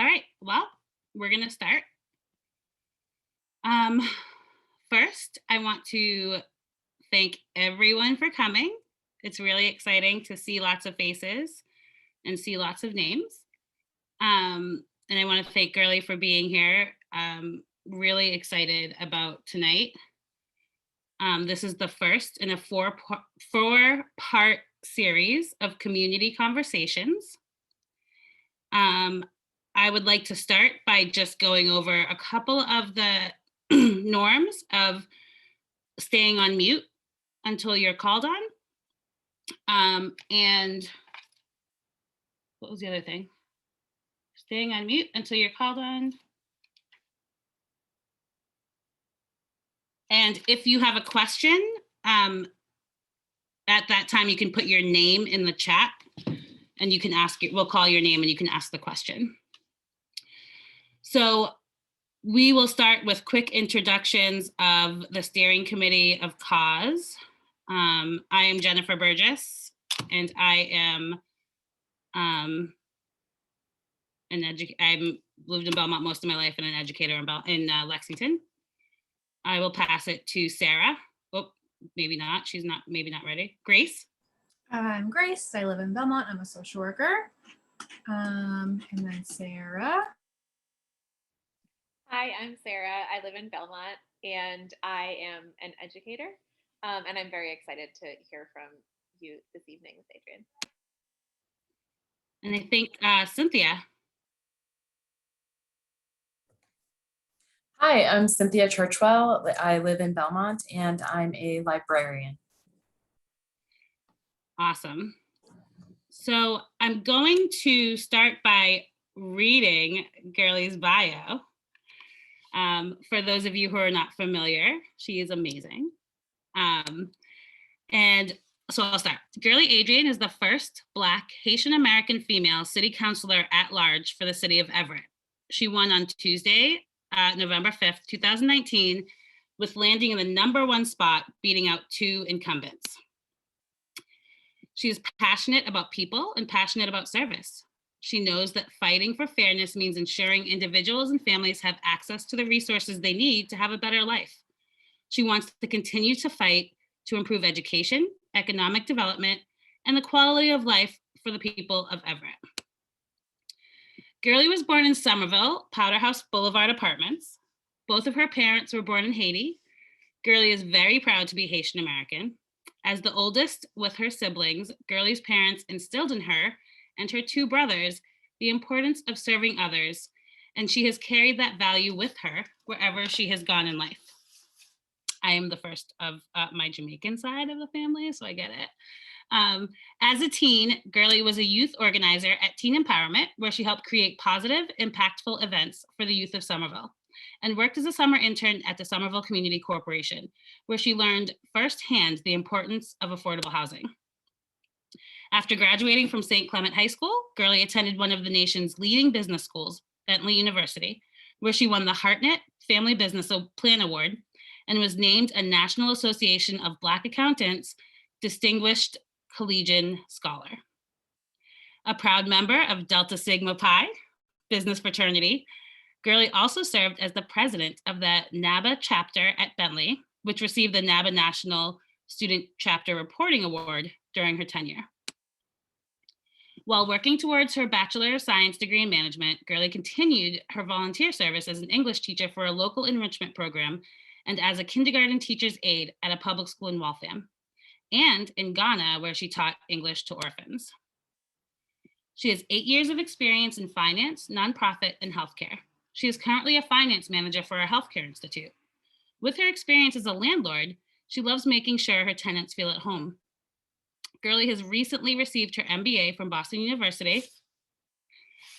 All right, well, we're gonna start. Um, First, I want to thank everyone for coming. It's really exciting to see lots of faces and see lots of names. And I want to thank Gerly for being here. Really excited about tonight. This is the first in a four-part series of community conversations. I would like to start by just going over a couple of the norms of staying on mute until you're called on. And what was the other thing? Staying on mute until you're called on. And if you have a question, at that time, you can put your name in the chat and you can ask it. We'll call your name and you can ask the question. So we will start with quick introductions of the steering committee of COS. I am Jennipher Burgess, and I am I've lived in Belmont most of my life and an educator in Lexington. I will pass it to Sarah. Oh, maybe not. She's not, maybe not ready. Grace. I'm Grace. I live in Belmont. I'm a social worker. And then Sarah. Hi, I'm Sarah. I live in Belmont and I am an educator. And I'm very excited to hear from you this evening, Adrien. And I think Cynthia. Hi, I'm Cynthia Churchwell. I live in Belmont and I'm a librarian. Awesome. So I'm going to start by reading Gerly's bio. For those of you who are not familiar, she is amazing. And so I'll start. Gerly Adrien is the first Black Haitian American female city councilor at large for the city of Everett. She won on Tuesday, November 5th, 2019, with landing in the #1 spot, beating out 2 incumbents. She is passionate about people and passionate about service. She knows that fighting for fairness means ensuring individuals and families have access to the resources they need to have a better life. She wants to continue to fight to improve education, economic development, and the quality of life for the people of Everett. Gerly was born in Somerville, Powderhouse Boulevard Apartments. Both of her parents were born in Haiti. Gerly is very proud to be Haitian American. As the oldest with her siblings, Gerly's parents instilled in her and her 2 brothers the importance of serving others, and she has carried that value with her wherever she has gone in life. I am the first of my Jamaican side of the family, so I get it. As a teen, Gerly was a youth organizer at Teen Empowerment, where she helped create positive, impactful events for the youth of Somerville, and worked as a summer intern at the Somerville Community Corporation, where she learned firsthand the importance of affordable housing. After graduating from St. Clement High School, Gerly attended one of the nation's leading business schools, Bentley University, where she won the Hartnett Family Business Plan Award and was named a National Association of Black Accountants Distinguished Collegian Scholar. A proud member of Delta Sigma Pi business fraternity, Gerly also served as the president of the NABA chapter at Bentley, which received the NABA National Student Chapter Reporting Award during her tenure. While working towards her Bachelor of Science degree in management, Gerly continued her volunteer service as an English teacher for a local enrichment program and as a kindergarten teacher's aide at a public school in Waltham, and in Ghana, where she taught English to orphans. She has 8 years of experience in finance, nonprofit, and healthcare. She is currently a finance manager for a healthcare institute. With her experience as a landlord, she loves making sure her tenants feel at home. Gerly has recently received her MBA from Boston University,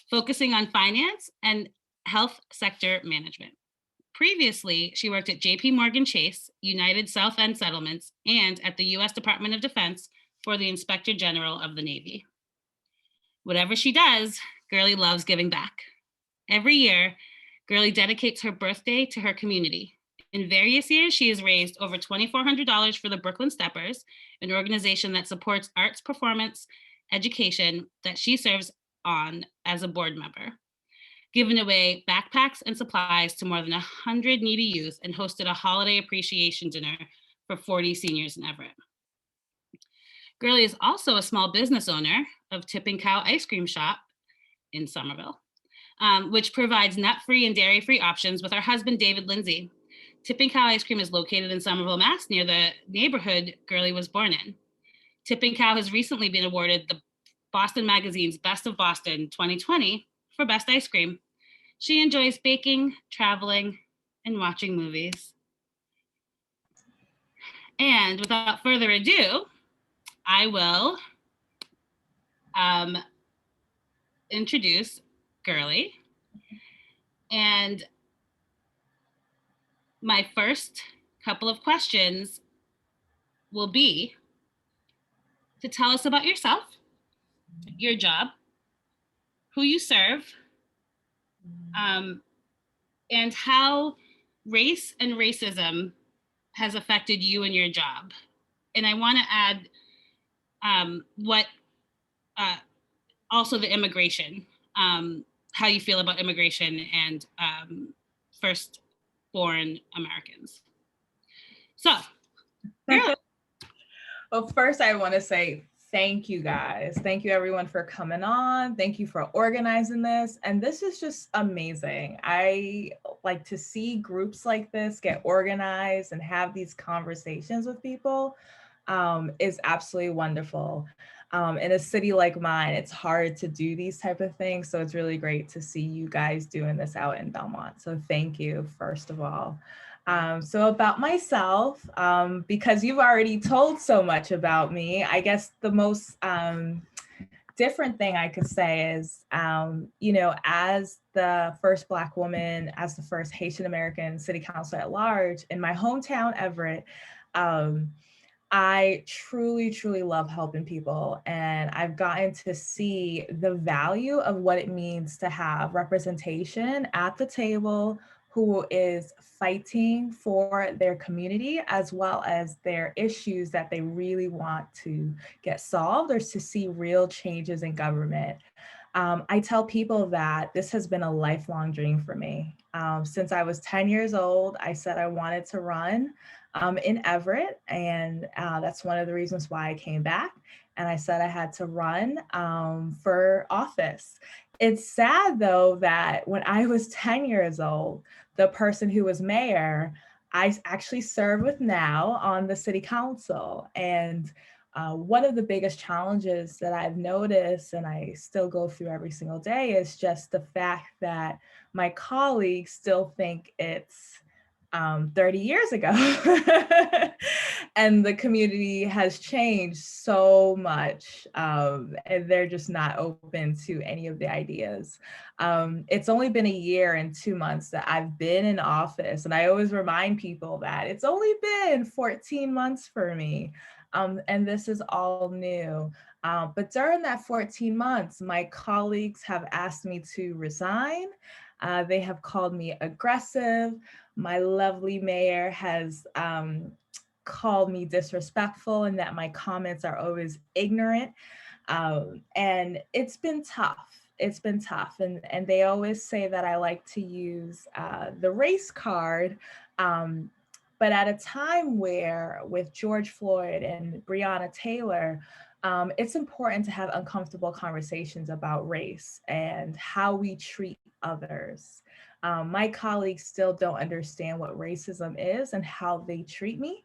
focusing on finance and health sector management. Previously, she worked at JP Morgan Chase, United South End Settlements, and at the US Department of Defense for the Inspector General of the Navy. Whatever she does, Gerly loves giving back. Every year, Gerly dedicates her birthday to her community. In various years, she has raised over $2,400 for the Brooklyn Steppers, an organization that supports arts performance education that she serves on as a board member. given away backpacks and supplies to more than 100 needy youth, and hosted a holiday appreciation dinner for 40 seniors in Everett. Gerly is also a small business owner of Tipping Cow Ice Cream Shop in Somerville, which provides nut-free and dairy-free options with her husband, David Lindsay. Tipping Cow Ice Cream is located in Somerville, Mass, near the neighborhood Gerly was born in. Tipping Cow has recently been awarded the Boston Magazine's Best of Boston 2020 for best ice cream. She enjoys baking, traveling, and watching movies. And without further ado, I will introduce Gerly. And my first couple of questions will be to tell us about yourself, your job, who you serve, and how race and racism has affected you and your job. And I want to add also the immigration, how you feel about immigration and firstborn Americans. So, Gerly. Well, first I want to say thank you guys. Thank you everyone for coming on. Thank you for organizing this. And this is just amazing. I like to see groups like this get organized and have these conversations with people is absolutely wonderful. In a city like mine, it's hard to do these type of things. So it's really great to see you guys doing this out in Belmont. So thank you, first of all. So about myself, because you've already told so much about me, I guess the most different thing I could say is, you know, as the first Black woman, as the first Haitian American city councilor at large in my hometown, Everett, I truly, truly love helping people. And I've gotten to see the value of what it means to have representation at the table who is fighting for their community as well as their issues that they really want to get solved or to see real changes in government. I tell people that this has been a lifelong dream for me. Since I was 10 years old, I said I wanted to run in Everett, and that's one of the reasons why I came back. And I said I had to run for office. It's sad though that when I was 10 years old, the person who was mayor, I actually serve with now on the city council. And one of the biggest challenges that I've noticed, and I still go through every single day, is just the fact that my colleagues still think it's 30 years ago. And the community has changed so much, and they're just not open to any of the ideas. It's only been a year and 2 months that I've been in office, and I always remind people that it's only been 14 months for me, and this is all new. But during that 14 months, my colleagues have asked me to resign. They have called me aggressive. My lovely mayor has called me disrespectful and that my comments are always ignorant. And it's been tough. It's been tough. And they always say that I like to use the race card. But at a time where with George Floyd and Breonna Taylor, it's important to have uncomfortable conversations about race and how we treat others. My colleagues still don't understand what racism is and how they treat me,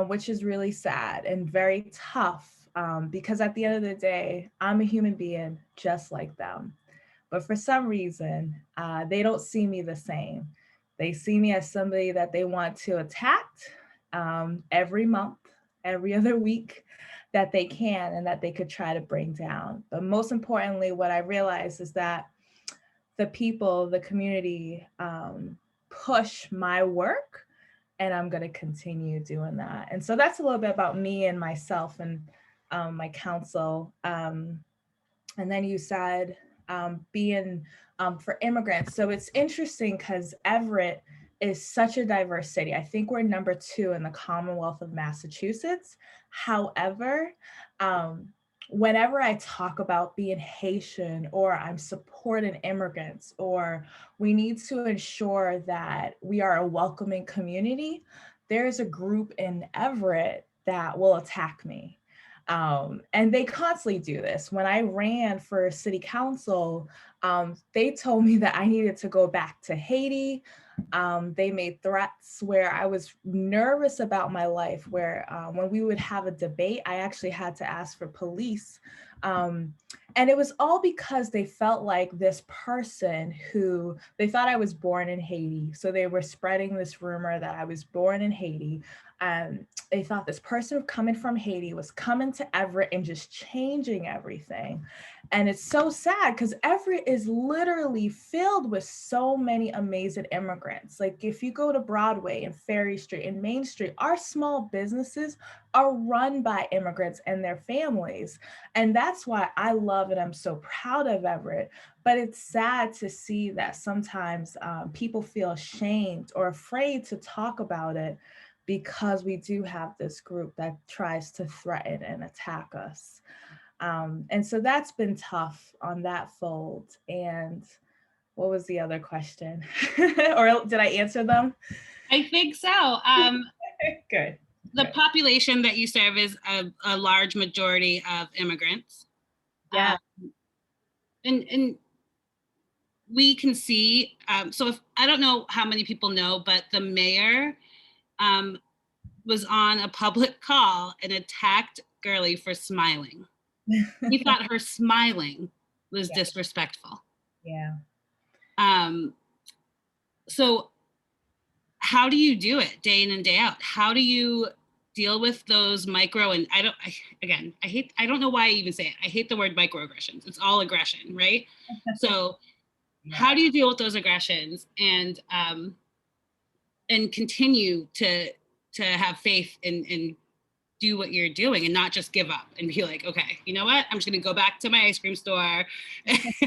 which is really sad and very tough because at the end of the day, I'm a human being just like them. But for some reason, they don't see me the same. They see me as somebody that they want to attack every month, every other week that they can and that they could try to bring down. But most importantly, what I realized is that the people, the community push my work, and I'm going to continue doing that. And so that's a little bit about me and myself and my council. And then you said being for immigrants. So it's interesting because Everett is such a diverse city. I think we're number 2 in the Commonwealth of Massachusetts. However, whenever I talk about being Haitian, or I'm supporting immigrants, or we need to ensure that we are a welcoming community, there's a group in Everett that will attack me. And they constantly do this. When I ran for city council, they told me that I needed to go back to Haiti. They made threats where I was nervous about my life, where when we would have a debate, I actually had to ask for police. And it was all because they felt like this person who, they thought I was born in Haiti. So they were spreading this rumor that I was born in Haiti. They thought this person coming from Haiti was coming to Everett and just changing everything. And it's so sad because Everett is literally filled with so many amazing immigrants. Like if you go to Broadway and Ferry Street and Main Street, our small businesses are run by immigrants and their families. And that's why I love and I'm so proud of Everett. But it's sad to see that sometimes people feel ashamed or afraid to talk about it because we do have this group that tries to threaten and attack us. And so that's been tough on that fold. And what was the other question? Or did I answer them? I think so. Good. The Good. population that you serve is a large majority of immigrants. Yeah. And we can see, so if, I don't know how many people know, but the mayor was on a public call and attacked Gerly for smiling. He thought her smiling was disrespectful. Yeah. So how do you do it day in and day out? How do you deal with those micro, and I don't know why I even say it. I hate the word microaggressions. It's all aggression, right? So how do you deal with those aggressions and continue to have faith and do what you're doing and not just give up and be like, okay, you know what? I'm just gonna go back to my ice cream store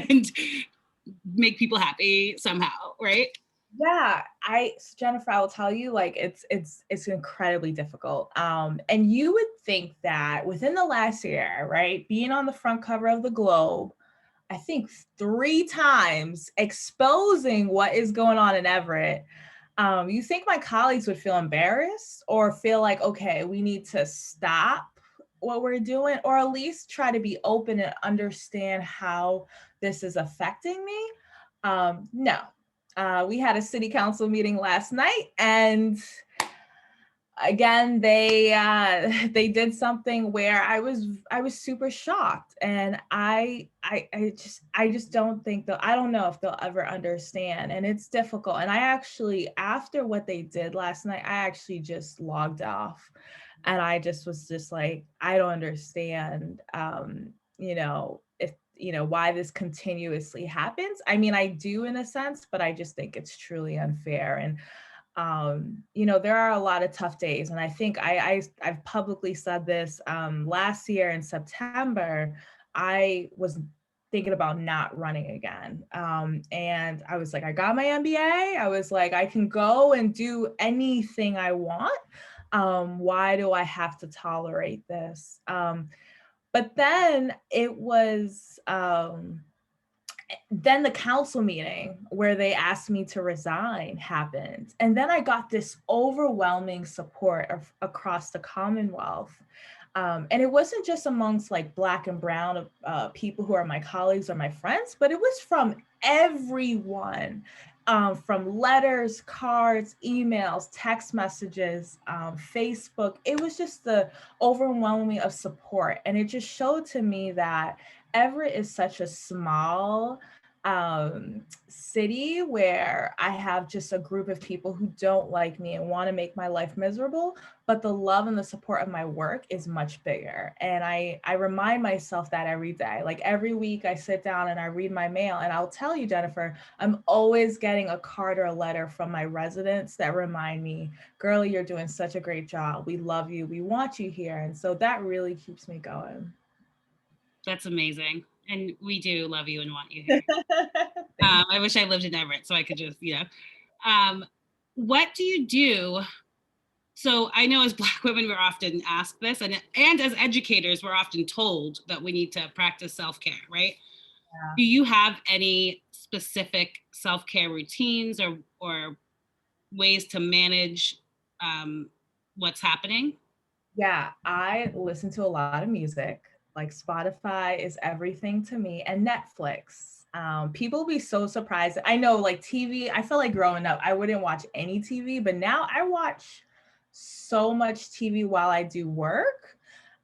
and make people happy somehow, right? Yeah, Jennipher, I will tell you, like it's incredibly difficult. And you would think that within the last year, right, being on the front cover of the Globe, I think 3 times exposing what is going on in Everett, you think my colleagues would feel embarrassed or feel like, okay, we need to stop what we're doing, or at least try to be open and understand how this is affecting me? No. We had a city council meeting last night, and again, they did something where I was super shocked, and I just don't think I don't know if they'll ever understand, and it's difficult. And I actually, after what they did last night, I actually just logged off, and I just was just like, I don't understand, if why this continuously happens. I mean, I do in a sense, but I just think it's truly unfair. And there are a lot of tough days. And I think I've publicly said this. Last year in September, I was thinking about not running again. And I was like, I got my MBA. I was like, I can go and do anything I want. Why do I have to tolerate this? But then it was, then the council meeting where they asked me to resign happened. And then I got this overwhelming support across the Commonwealth. And it wasn't just amongst like Black and Brown people who are my colleagues or my friends, but it was from everyone. From letters, cards, emails, text messages, Facebook. It was just the overwhelming of support. And it just showed to me that Everett is such a small city where I have just a group of people who don't like me and want to make my life miserable, but the love and the support of my work is much bigger. And I remind myself that every day. Like every week I sit down and I read my mail, and I'll tell you, Jennipher, I'm always getting a card or a letter from my residents that remind me, Gerly, you're doing such a great job. We love you. We want you here. And so that really keeps me going. That's amazing. And we do love you and want you here. I wish I lived in Everett so I could just, what do you do So I know as Black women, we're often asked this, and as educators, we're often told that we need to practice self-care, right? Yeah. Do you have any specific self-care routines or ways to manage what's happening? Yeah, I listen to a lot of music. Like Spotify is everything to me, and Netflix. People be so surprised. I know, like TV, I feel like growing up, I wouldn't watch any TV, but now I watch so much TV while I do work.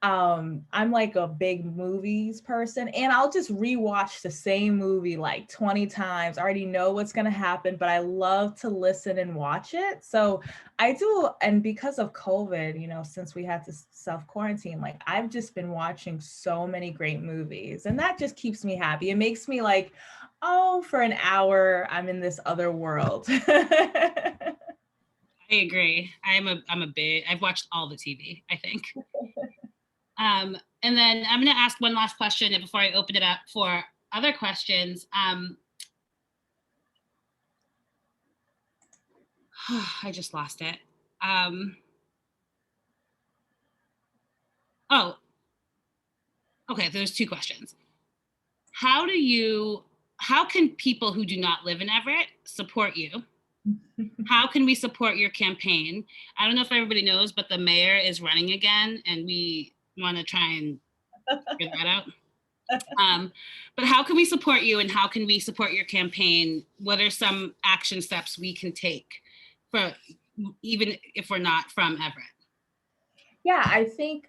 I'm like a big movies person, and I'll just rewatch the same movie like 20 times. I already know what's gonna happen, but I love to listen and watch it. So I do, and because of COVID, since we had to self-quarantine, like I've just been watching so many great movies, and that just keeps me happy. It makes me like, oh, for an hour, I'm in this other world. I agree. I've watched all the TV, I think. And then I'm going to ask one last question before I open it up for other questions. I just lost it. Oh, okay. There's two questions. How can people who do not live in Everett support you? How can we support your campaign? I don't know if everybody knows, but the mayor is running again, and we want to try and figure that out. But how can we support you, and how can we support your campaign? What are some action steps we can take for even if we're not from Everett? Yeah, I think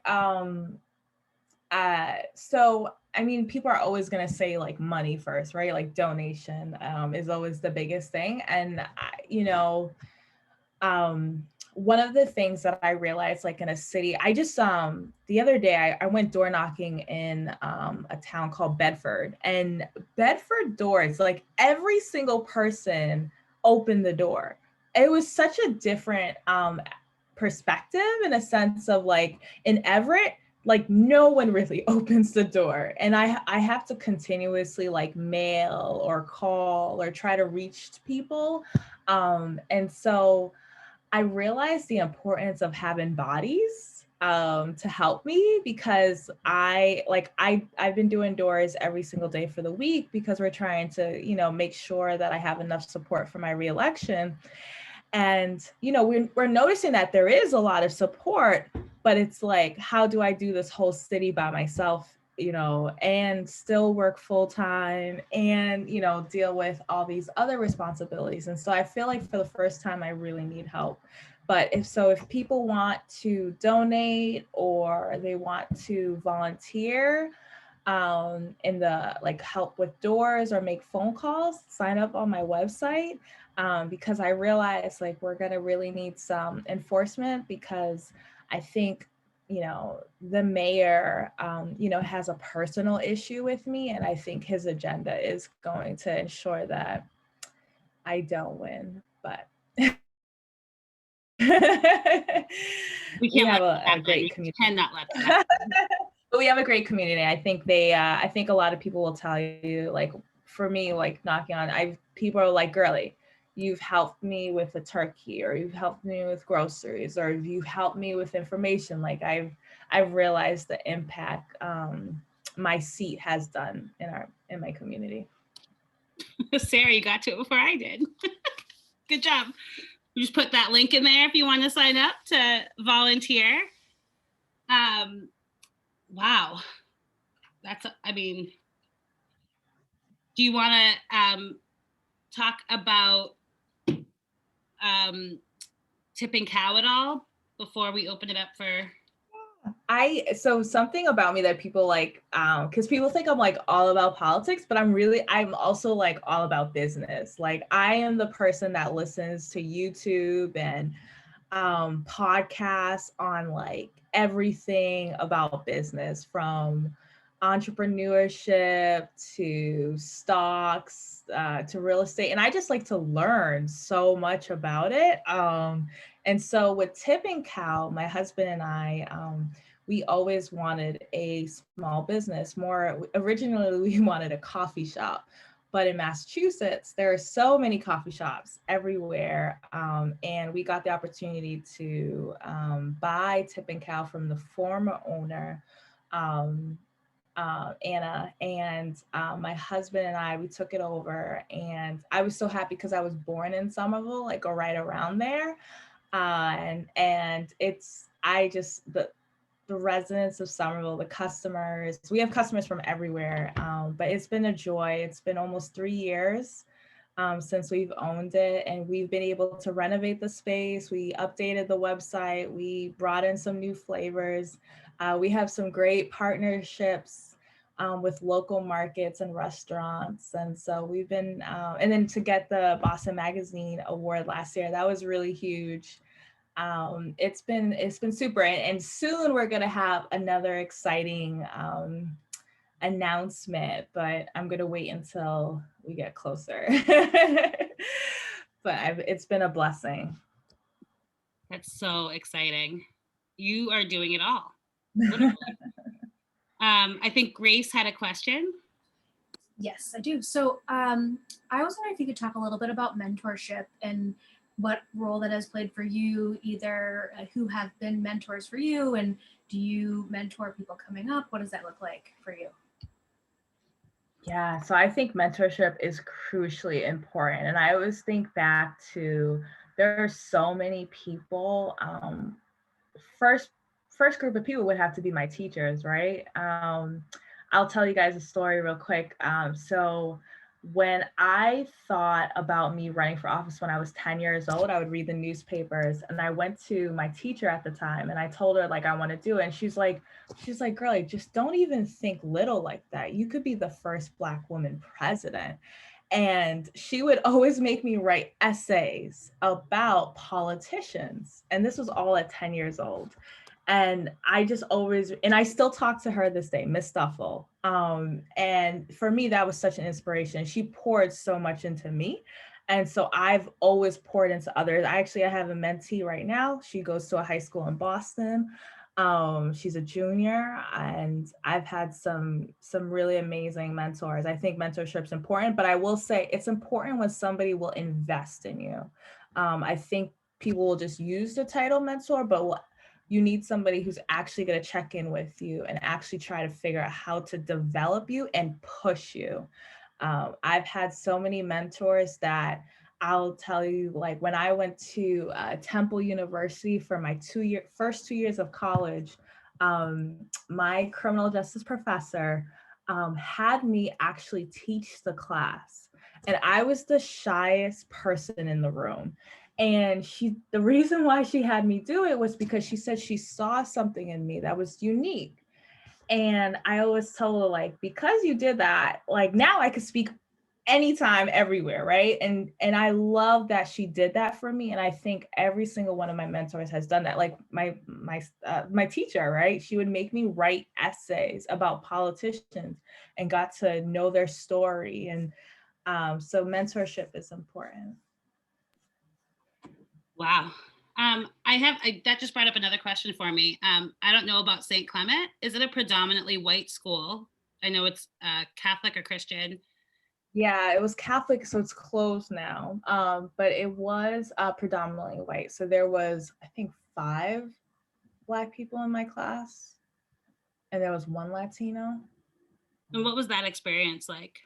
so I mean, people are always going to say like money first, right? Like donation is always the biggest thing. And one of the things that I realized, like in a city, I just the other day I went door knocking in a town called Bedford, and Bedford doors, like every single person opened the door. It was such a different perspective, in a sense of like in Everett, like no one really opens the door, and I have to continuously like mail or call or try to reach people, and so I realized the importance of having bodies to help me, because I've been doing doors every single day for the week, because we're trying to make sure that I have enough support for my reelection. And we're noticing that there is a lot of support, but it's like, how do I do this whole city by myself, and still work full time and deal with all these other responsibilities? And so I feel like for the first time I really need help. But if people want to donate or they want to volunteer in the like help with doors or make phone calls, sign up on my website, because I realize like we're gonna really need some enforcement, because I think the mayor has a personal issue with me, and I think his agenda is going to ensure that I don't win. But We can't have let a great community. Cannot let that happen. But we have a great community. I think I think a lot of people will tell you, like for me, like knocking on, people are like, Gerly, you've helped me with a turkey, or you've helped me with groceries, or you've helped me with information. Like I've realized the impact my seat has done in my community. Sarah, you got to it before I did. Good job. You just put that link in there if you want to sign up to volunteer. Wow. Do you want to talk about tipping cow at all before we open it up for? So something about me that people like, because people think I'm like all about politics, but I'm also like all about business. Like I am the person that listens to YouTube and podcasts on like everything about business, from entrepreneurship to stocks to real estate. And I just like to learn so much about it. And so with Tipping Cow, my husband and I, we always wanted a small business. More originally, we wanted a coffee shop, But in Massachusetts, there are so many coffee shops everywhere. And we got the opportunity to buy Tip and Cow from the former owner, Anna, and my husband and I, we took it over, and I was so happy because I was born in Somerville, like right around there. And it's, the residents of Somerville, the customers, we have customers from everywhere, but it's been a joy. It's been almost 3 years since we've owned it, and we've been able to renovate the space. We updated the website. We brought in some new flavors. We have some great partnerships with local markets and restaurants. And so we've been, and then to get the Boston Magazine Award last year, that was really huge. It's been super, and soon we're gonna have another exciting announcement, but I'm gonna wait until we get closer. But it's been a blessing. That's so exciting. You are doing it all. Literally. I think Grace had a question. Yes, I do. So I was wondering if you could talk a little bit about mentorship and what role that has played for you, either who have been mentors for you, and do you mentor people coming up? What does that look like for you? Yeah, so I think mentorship is crucially important. And I always think back to, there are so many people. First group of people would have to be my teachers, right? I'll tell you guys a story real quick. So when I thought about me running for office when I was 10 years old, I would read the newspapers, and I went to my teacher at the time and I told her, like, I want to do it. And she's like, girl, just don't even think little like that. You could be the first Black woman president. And she would always make me write essays about politicians. And this was all at 10 years old. And I just always, and I still talk to her this day, Miss Stuffle. And for me, that was such an inspiration. She poured so much into me. And so I've always poured into others. I have a mentee right now. She goes to a high school in Boston. She's a junior, and I've had some really amazing mentors. I think mentorship's important, but I will say it's important when somebody will invest in you. I think people will just use the title mentor, but you need somebody who's actually going to check in with you and actually try to figure out how to develop you and push you. I've had so many mentors that I'll tell you, like when I went to Temple University for my first 2 years of college, my criminal justice professor had me actually teach the class. And I was the shyest person in the room. And the reason why she had me do it was because she said she saw something in me that was unique. And I always told her, like, because you did that, like now I could speak anytime, everywhere, right? And I love that she did that for me. And I think every single one of my mentors has done that. Like my teacher, right? She would make me write essays about politicians and got to know their story. And so mentorship is important. Wow. That just brought up another question for me. I don't know about St. Clement. Is it a predominantly white school? I know it's Catholic or Christian. Yeah, it was Catholic, so it's closed now. But it was predominantly white. So there was, I think, 5 Black people in my class, and there was 1 Latino. And what was that experience like?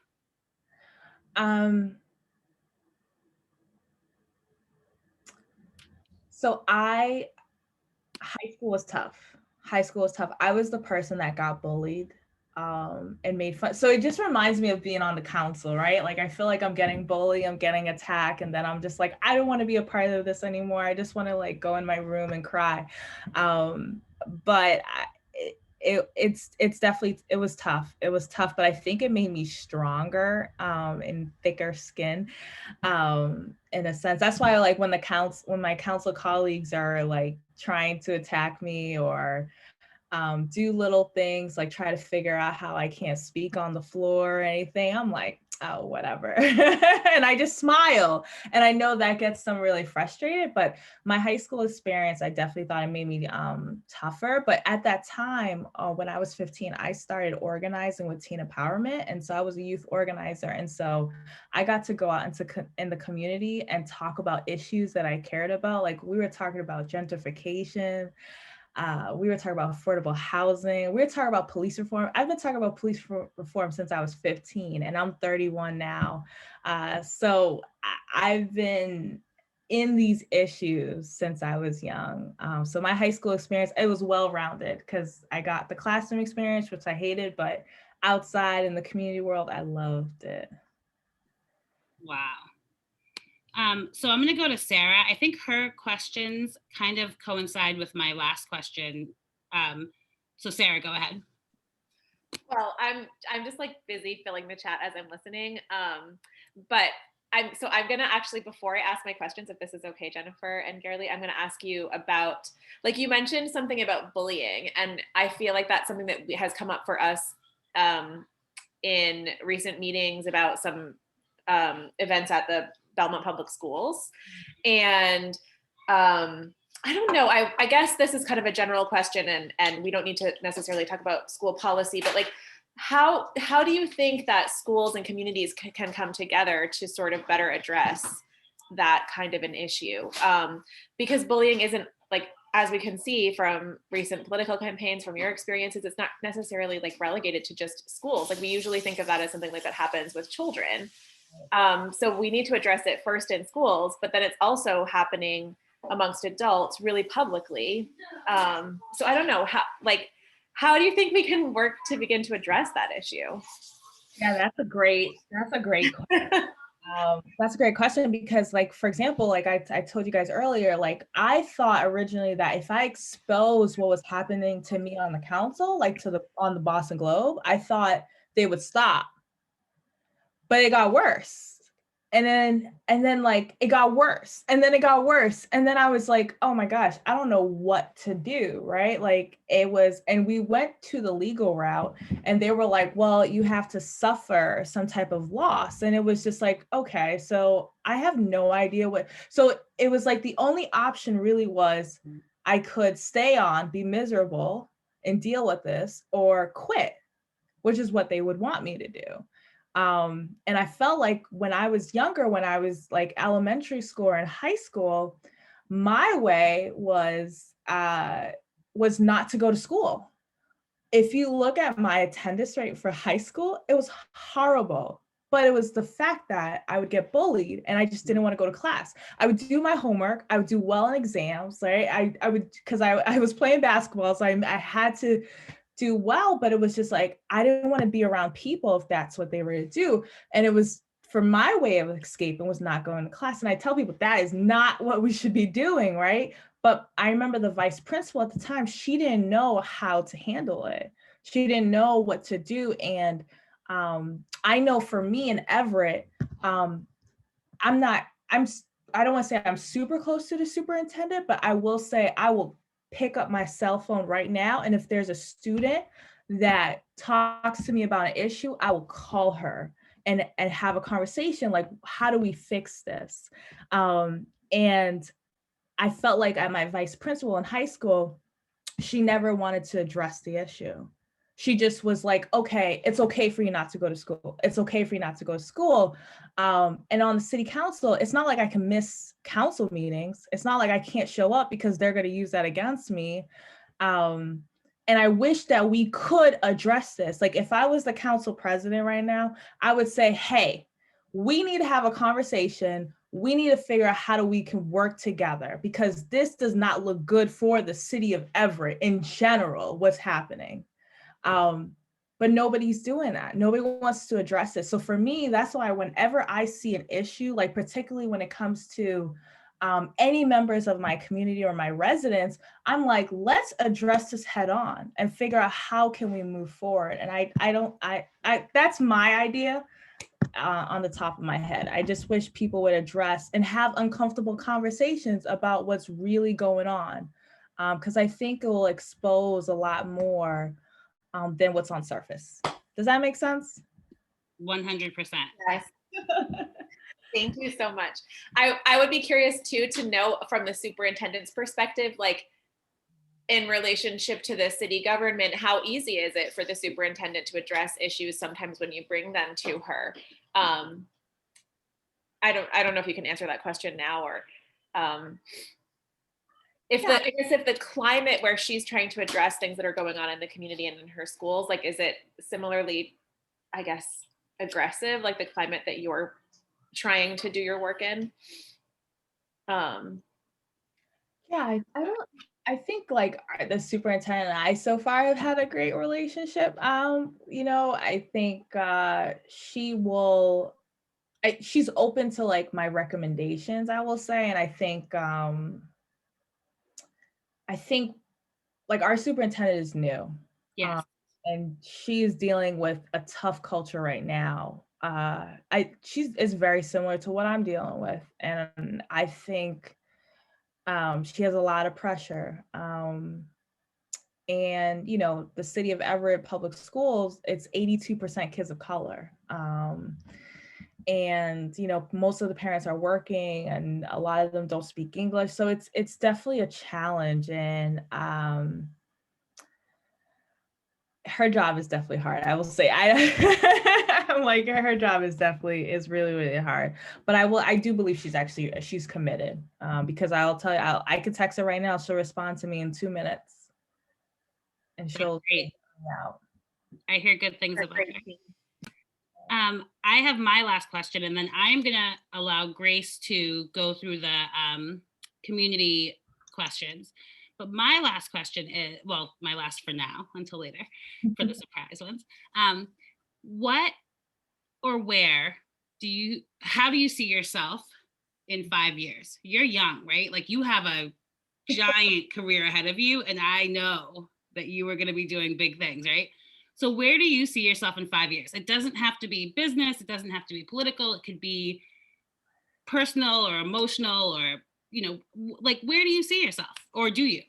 So high school was tough. High school was tough. I was the person that got bullied and made fun. So it just reminds me of being on the council, right? Like I feel like I'm getting bullied, I'm getting attacked, and then I'm just like, I don't want to be a part of this anymore. I just want to like go in my room and cry. But it's definitely, it was tough. It was tough, but I think it made me stronger and thicker skin in a sense. That's why like when my council colleagues are like trying to attack me or do little things like try to figure out how I can't speak on the floor or anything. I'm like, oh, whatever. And I just smile. And I know that gets them really frustrated, but my high school experience, I definitely thought it made me tougher. But at that time, when I was 15, I started organizing with teen empowerment. And so I was a youth organizer. And so I got to go out in the community and talk about issues that I cared about. Like we were talking about gentrification. We were talking about affordable housing. We were talking about police reform. I've been talking about police reform since I was 15 and I'm 31 now. So I've been in these issues since I was young. So my high school experience, it was well-rounded because I got the classroom experience, which I hated, but outside in the community world, I loved it. Wow. So I'm going to go to Sarah. I think her questions kind of coincide with my last question. So Sarah, go ahead. Well, I'm just like busy filling the chat as I'm listening. But I'm gonna actually, before I ask my questions, if this is okay, Jennipher and Gerly, I'm gonna ask you about, like you mentioned something about bullying, and I feel like that's something that has come up for us in recent meetings about some events at the Belmont Public Schools. And I don't know, I guess this is kind of a general question, and we don't need to necessarily talk about school policy, but like, how do you think that schools and communities can come together to sort of better address that kind of an issue? Because bullying isn't, like, as we can see from recent political campaigns, from your experiences, it's not necessarily like relegated to just schools. Like we usually think of that as something like that happens with children. So we need to address it first in schools, but then it's also happening amongst adults really publicly. So I don't know, how do you think we can work to begin to address that issue? Yeah, that's a great question. That's a great question because, like, for example, like I told you guys earlier, like I thought originally that if I exposed what was happening to me on the council, like on the Boston Globe, I thought they would stop. But it got worse. And then like it got worse. And then it got worse. And then I was like, oh my gosh, I don't know what to do, right? Like it was, and we went to the legal route and they were like, well, you have to suffer some type of loss. And it was just like, okay, so I have no idea so it was like the only option really was I could stay on, be miserable and deal with this, or quit, which is what they would want me to do. And I felt like when I was younger, when I was like elementary school or in high school, my way was not to go to school. If you look at my attendance rate for high school, it was horrible. But it was the fact that I would get bullied and I just didn't want to go to class. I would do my homework. I would do well in exams, right? I would, because I was playing basketball, so I had to do well, but it was just like, I didn't want to be around people if that's what they were to do. And it was, for my way of escaping was not going to class. And I tell people that is not what we should be doing, right? But I remember the vice principal at the time, she didn't know how to handle it. She didn't know what to do. And I know for me in Everett, I don't want to say I'm super close to the superintendent, but I will say I will pick up my cell phone right now. And if there's a student that talks to me about an issue, I will call her and have a conversation. Like, how do we fix this? And I felt like at my vice principal in high school, she never wanted to address the issue. She just was like, okay, it's okay for you not to go to school. It's okay for you not to go to school. And on the city council, it's not like I can miss council meetings. It's not like I can't show up because they're going to use that against me. And I wish that we could address this. Like if I was the council president right now, I would say, hey, we need to have a conversation. We need to figure out how we can work together because this does not look good for the city of Everett in general, what's happening. But nobody's doing that. Nobody wants to address it. So for me, that's why whenever I see an issue, like particularly when it comes to any members of my community or my residents, I'm like, let's address this head on and figure out how can we move forward. And I that's my idea on the top of my head. I just wish people would address and have uncomfortable conversations about what's really going on. because I think it will expose a lot more than what's on surface. Does that make sense? 100%. Yes. Thank you so much. I would be curious too to know from the superintendent's perspective, like in relationship to the city government, how easy is it for the superintendent to address issues sometimes when you bring them to her? I don't know if you can answer that question now, or if the climate where she's trying to address things that are going on in the community and in her schools, like, is it similarly, I guess, aggressive, like the climate that you're trying to do your work in? Yeah, I think like the superintendent and I so far have had a great relationship. I think she's open to like my recommendations, I will say. And I think like our superintendent is new. Yes. And she's dealing with a tough culture right now. Is very similar to what I'm dealing with. And I think she has a lot of pressure. And the city of Everett public schools, it's 82% kids of color. And most of the parents are working and a lot of them don't speak English. So it's definitely a challenge. And her job is definitely hard. I will say, I'm like, her job is really, really hard. But I do believe she's committed, because I'll tell you, I could text her right now. She'll respond to me in 2 minutes, and she'll great. out. I hear good things about her. I have my last question, and then I'm gonna allow Grace to go through the community questions. But my last question is, well, my last for now, until later, for the surprise ones. What or where how do you see yourself in 5 years? You're young, right? Like, you have a giant career ahead of you, and I know that you are going to be doing big things, right? So where do you see yourself in 5 years? It doesn't have to be business. It doesn't have to be political. It could be personal or emotional, or, like, where do you see yourself, or do you?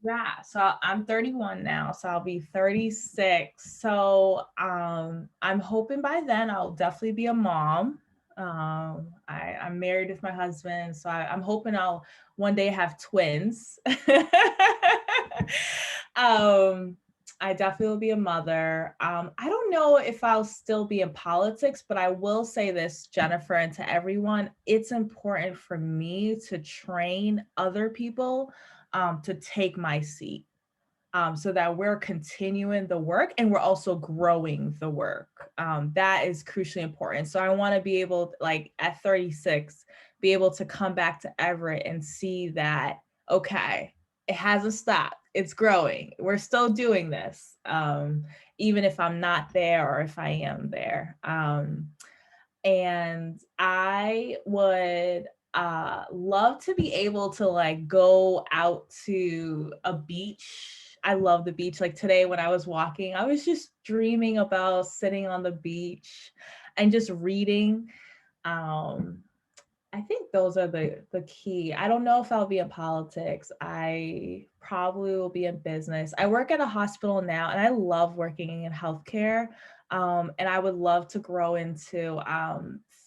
Yeah, so I'm 31 now, so I'll be 36. So I'm hoping by then I'll definitely be a mom. I'm married with my husband, so I'm hoping I'll one day have twins. I definitely will be a mother. I don't know if I'll still be in politics, but I will say this, Jennifer, and to everyone, it's important for me to train other people to take my seat, so that we're continuing the work and we're also growing the work. That is crucially important. So I want to be able, like at 36, be able to come back to Everett and see that, okay, it hasn't stopped. It's growing. We're still doing this, even if I'm not there or if I am there. And I would love to be able to like go out to a beach. I love the beach. Like today when I was walking, I was just dreaming about sitting on the beach and just reading. I think those are the key. I don't know if I'll be in politics. I probably will be in business. I work at a hospital now and I love working in healthcare. And I would love to grow into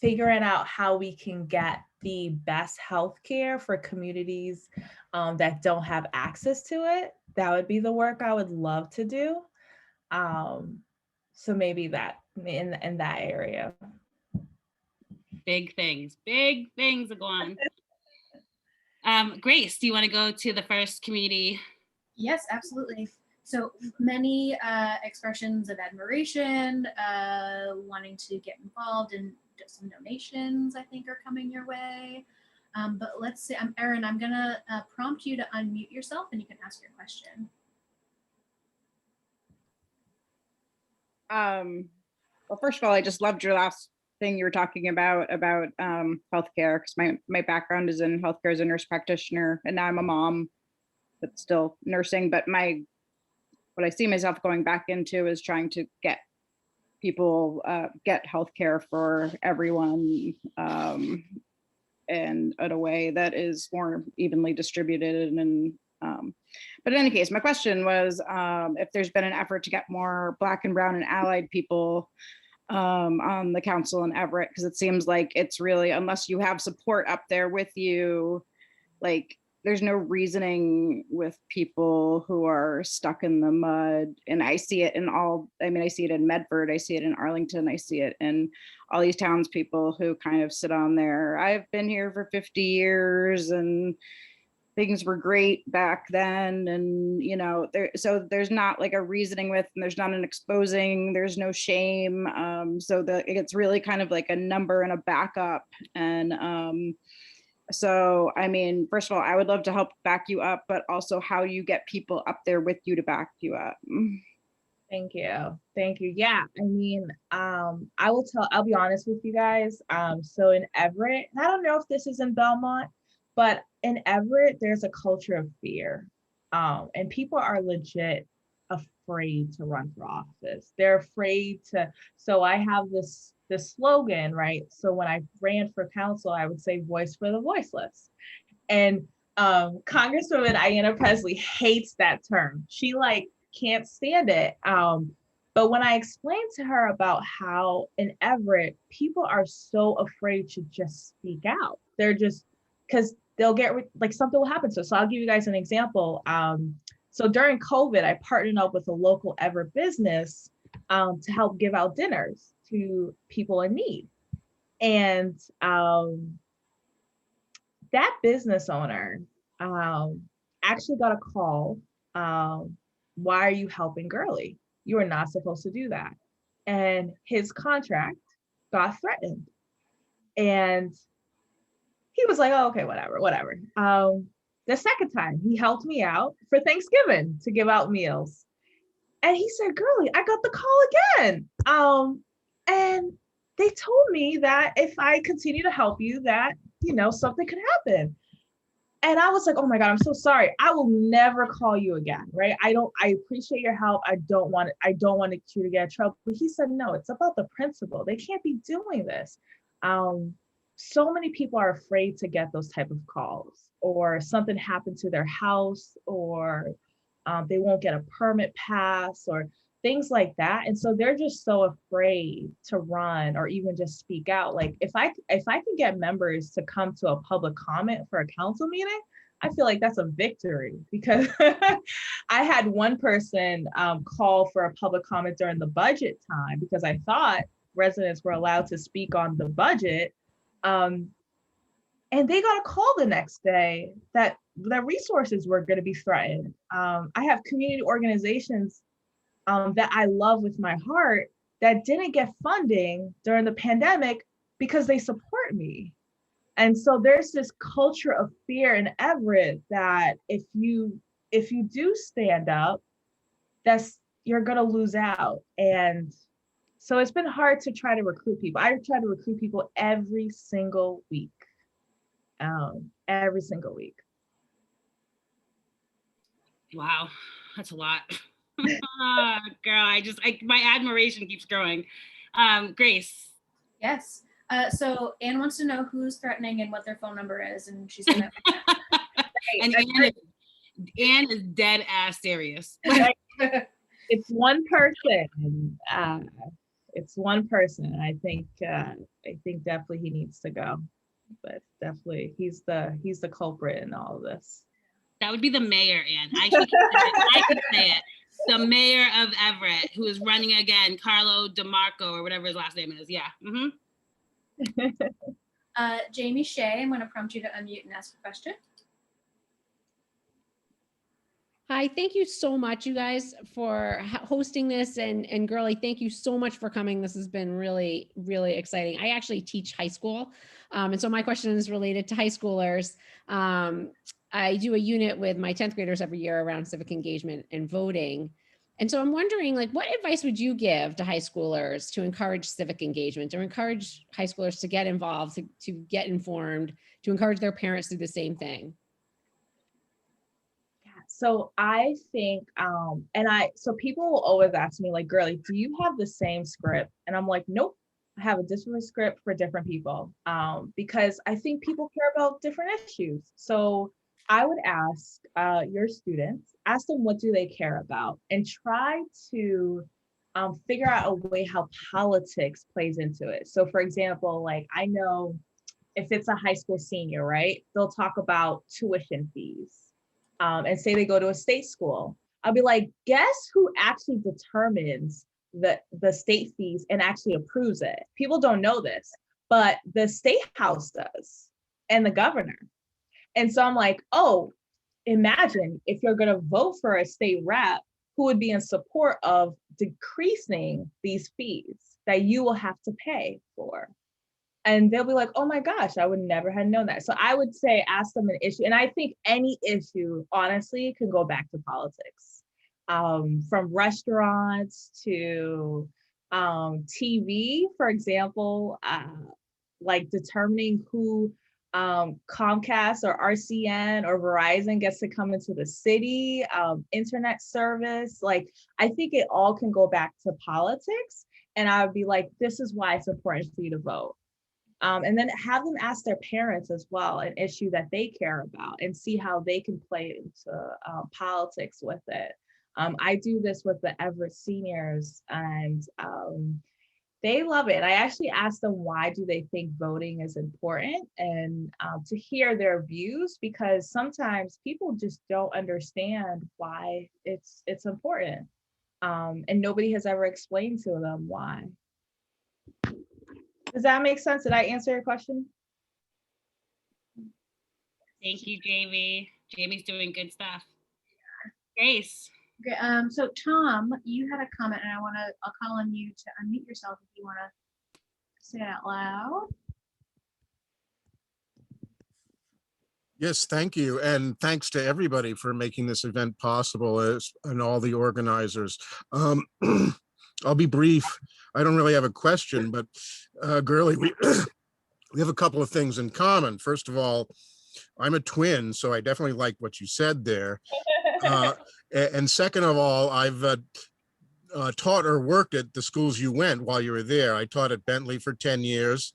figuring out how we can get the best healthcare for communities that don't have access to it. That would be the work I would love to do. So maybe that in that area. Big things are going on. Grace, do you want to go to the first community? Yes, absolutely. So many expressions of admiration, wanting to get involved, and some donations I think are coming your way. But let's see, Erin, I'm gonna prompt you to unmute yourself and you can ask your question. Well, first of all, I just loved your last thing you were talking about healthcare, because my background is in healthcare as a nurse practitioner, and now I'm a mom, but still nursing. But what I see myself going back into is trying to get people get healthcare for everyone, and in a way that is more evenly distributed and But in any case, my question was if there's been an effort to get more Black and Brown and allied people on the council in Everett, because it seems like it's really, unless you have support up there with you, like there's no reasoning with people who are stuck in the mud. And I see it in all, I mean, I see it in Medford, I see it in Arlington, I see it in all these townspeople who kind of sit on there. I've been here for 50 years and things were great back then. And, you know, so there's not like a reasoning with, and there's not an exposing, there's no shame. So it's really kind of like a number and a backup. And so, I mean, first of all, I would love to help back you up, but also how you get people up there with you to back you up. Thank you. Thank you. Yeah, I mean, I'll be honest with you guys. So in Everett, and I don't know if this is in Belmont, but in Everett, there's a culture of fear. And people are legit afraid to run for office. They're afraid to, so I have this slogan, right? So when I ran for council, I would say voice for the voiceless. And Congresswoman Ayanna Pressley hates that term. She like can't stand it. But when I explained to her about how in Everett, people are so afraid to just speak out. They're just, because they'll get, like something will happen to us. So I'll give you guys an example. So during COVID, I partnered up with a local Everett business to help give out dinners to people in need. And that business owner actually got a call. Why are you helping Gerly? You are not supposed to do that. And his contract got threatened. And he was like, oh, okay, whatever. The second time he helped me out for Thanksgiving to give out meals. And he said, Gerly, I got the call again. And they told me that if I continue to help you, that, you know, something could happen. And I was like, oh my God, I'm so sorry. I will never call you again, right? I appreciate your help. I don't want you to get in trouble. But he said, no, it's about the principle. They can't be doing this. So many people are afraid to get those type of calls, or something happened to their house, or they won't get a permit pass, or things like that. And so they're just so afraid to run or even just speak out. Like if I can get members to come to a public comment for a council meeting, I feel like that's a victory, because I had one person call for a public comment during the budget time because I thought residents were allowed to speak on the budget. And they got a call the next day that resources were going to be threatened. I have community organizations that I love with my heart that didn't get funding during the pandemic because they support me. And so there's this culture of fear in Everett that if you do stand up, you're gonna lose out. And so it's been hard to try to recruit people. I try to recruit people every single week. Every single week. Wow, that's a lot. Girl, my admiration keeps growing. Grace. Yes. So Anne wants to know who's threatening and what their phone number is, and she's gonna. And Anne is dead ass serious. It's one person. It's one person. I think definitely he needs to go. But definitely he's the culprit in all of this. That would be the mayor, Anne. I could say it. The mayor of Everett, who is running again, Carlo DeMarco, or whatever his last name is. Yeah. Mm-hmm. Jamie Shea, I'm going to prompt you to unmute and ask a question. Hi, thank you so much, you guys, for hosting this. And Gerly, thank you so much for coming. This has been really, really exciting. I actually teach high school. And so my question is related to high schoolers. I do a unit with my 10th graders every year around civic engagement and voting. And so I'm wondering, like, what advice would you give to high schoolers to encourage civic engagement, or encourage high schoolers to get involved, to get informed, to encourage their parents to do the same thing? So I think, so people will always ask me, like, Gerly, do you have the same script? And I'm like, nope, I have a different script for different people, because I think people care about different issues. So I would ask your students, ask them what do they care about, and try to figure out a way how politics plays into it. So for example, like I know if it's a high school senior, right, they'll talk about tuition fees and say they go to a state school. I'll be like, guess who actually determines the state fees and actually approves it? People don't know this, but the state house does, and the governor. And so I'm like, oh, imagine if you're going to vote for a state rep who would be in support of decreasing these fees that you will have to pay for. And they'll be like, oh my gosh, I would never have known that. So I would say ask them an issue. And I think any issue, honestly, can go back to politics. From restaurants to TV, for example, like determining who Comcast or RCN or Verizon gets to come into the city, internet service. Like, I think it all can go back to politics. And I would be like, this is why it's important for you to vote. And then have them ask their parents as well, an issue that they care about, and see how they can play into politics with it. I do this with the Everett seniors, and they love it. I actually asked them why do they think voting is important, and to hear their views, because sometimes people just don't understand why it's important, and nobody has ever explained to them why. Does that make sense? Did I answer your question? Thank you, Jamie. Jamie's doing good stuff. Grace. Okay, so Tom, you had a comment, and I'll call on you to unmute yourself if you want to say it out loud. Yes, thank you. And thanks to everybody for making this event possible, and all the organizers. I'll be brief. I don't really have a question, but Gerly, we have a couple of things in common. First of all, I'm a twin, so I definitely like what you said there. And second of all, I've taught or worked at the schools you went while you were there. I taught at Bentley for 10 years,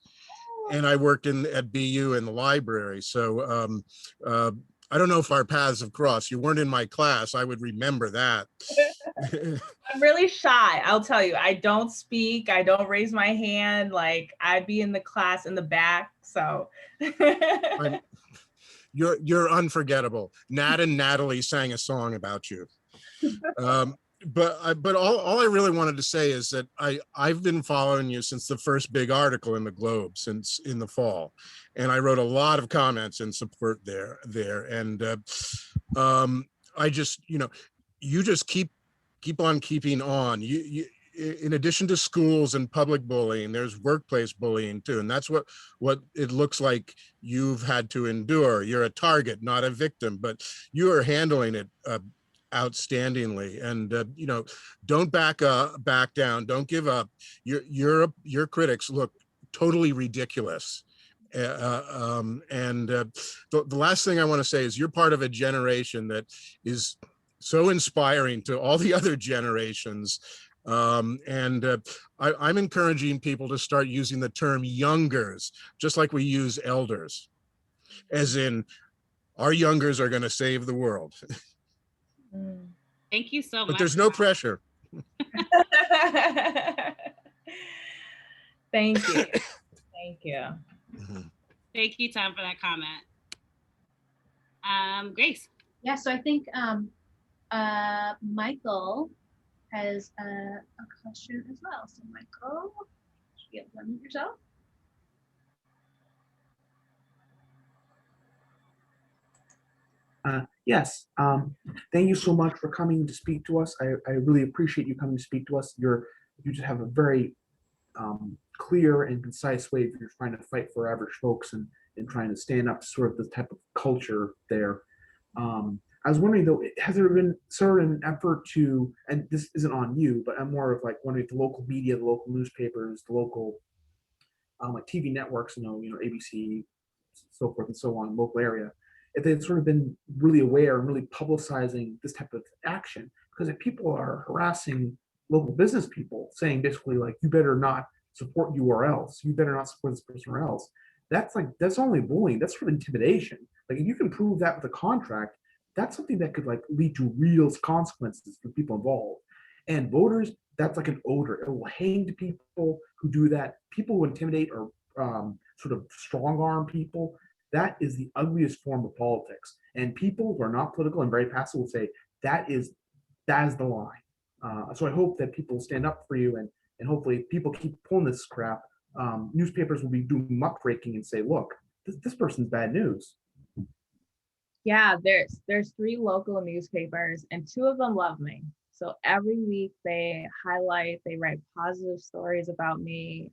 and I worked at BU in the library. So I don't know if our paths have crossed. You weren't in my class. I would remember that. I'm really shy. I'll tell you, I don't speak. I don't raise my hand. Like, I'd be in the class in the back. So you're unforgettable. Nat and Natalie sang a song about you. But all I really wanted to say is that I've been following you since the first big article in the Globe, since in the fall, and I wrote a lot of comments in support there. And I just, you just keep on keeping on. You in addition to schools and public bullying, there's workplace bullying too, and that's what it looks like you've had to endure. You're a target, not a victim, but you are handling it outstandingly. And don't back down. Don't give up. Your critics look totally ridiculous. The last thing I want to say is you're part of a generation that is so inspiring to all the other generations. I'm encouraging people to start using the term youngers, just like we use elders, as in our youngers are going to save the world. Thank you so much. But there's no pressure. Thank you. Thank you. Thank you, Tom, for that comment. Grace. Yeah, so I think Michael has a question as well. So Michael, should you be able to unmute yourself? Yes, thank you so much for coming to speak to us. I really appreciate you coming to speak to us. You just have a very clear and concise way of you're trying to fight for average folks and trying to stand up to sort of the type of culture there. I was wondering though, has there been sort of an effort to, and this isn't on you, but I'm more of like wondering if the local media, the local newspapers, the local like TV networks, ABC, so forth and so on, local area, if they've sort of been really aware and really publicizing this type of action, because if people are harassing local business people, saying basically like, you better not support you or else, you better not support this person or else, that's only bullying, that's sort of intimidation. Like if you can prove that with a contract, that's something that could like lead to real consequences for people involved. And voters, that's like an odor. It will hang to people who do that. People who intimidate or sort of strong arm people. That is the ugliest form of politics. And people who are not political and very passive will say that is the line. So I hope that people stand up for you, and hopefully people keep pulling this crap. Newspapers will be doing muckraking and say, look, this person's bad news. Yeah, there's 3 local newspapers and 2 of them love me. So every week they write positive stories about me.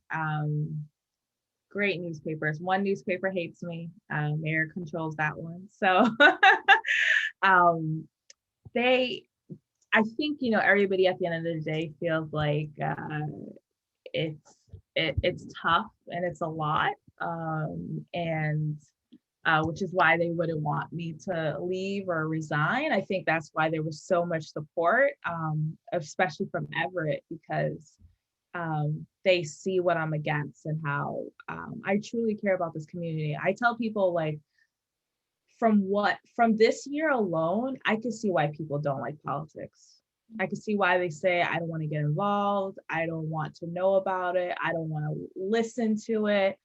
Great newspapers. One newspaper hates me. Mayor controls that one. So I think, everybody at the end of the day feels like it's tough and it's a lot. And which is why they wouldn't want me to leave or resign. I think that's why there was so much support, especially from Everett, because they see what I'm against and how I truly care about this community. I tell people, like, from this year alone, I could see why people don't like politics. I could see why they say, I don't want to get involved. I don't want to know about it. I don't want to listen to it.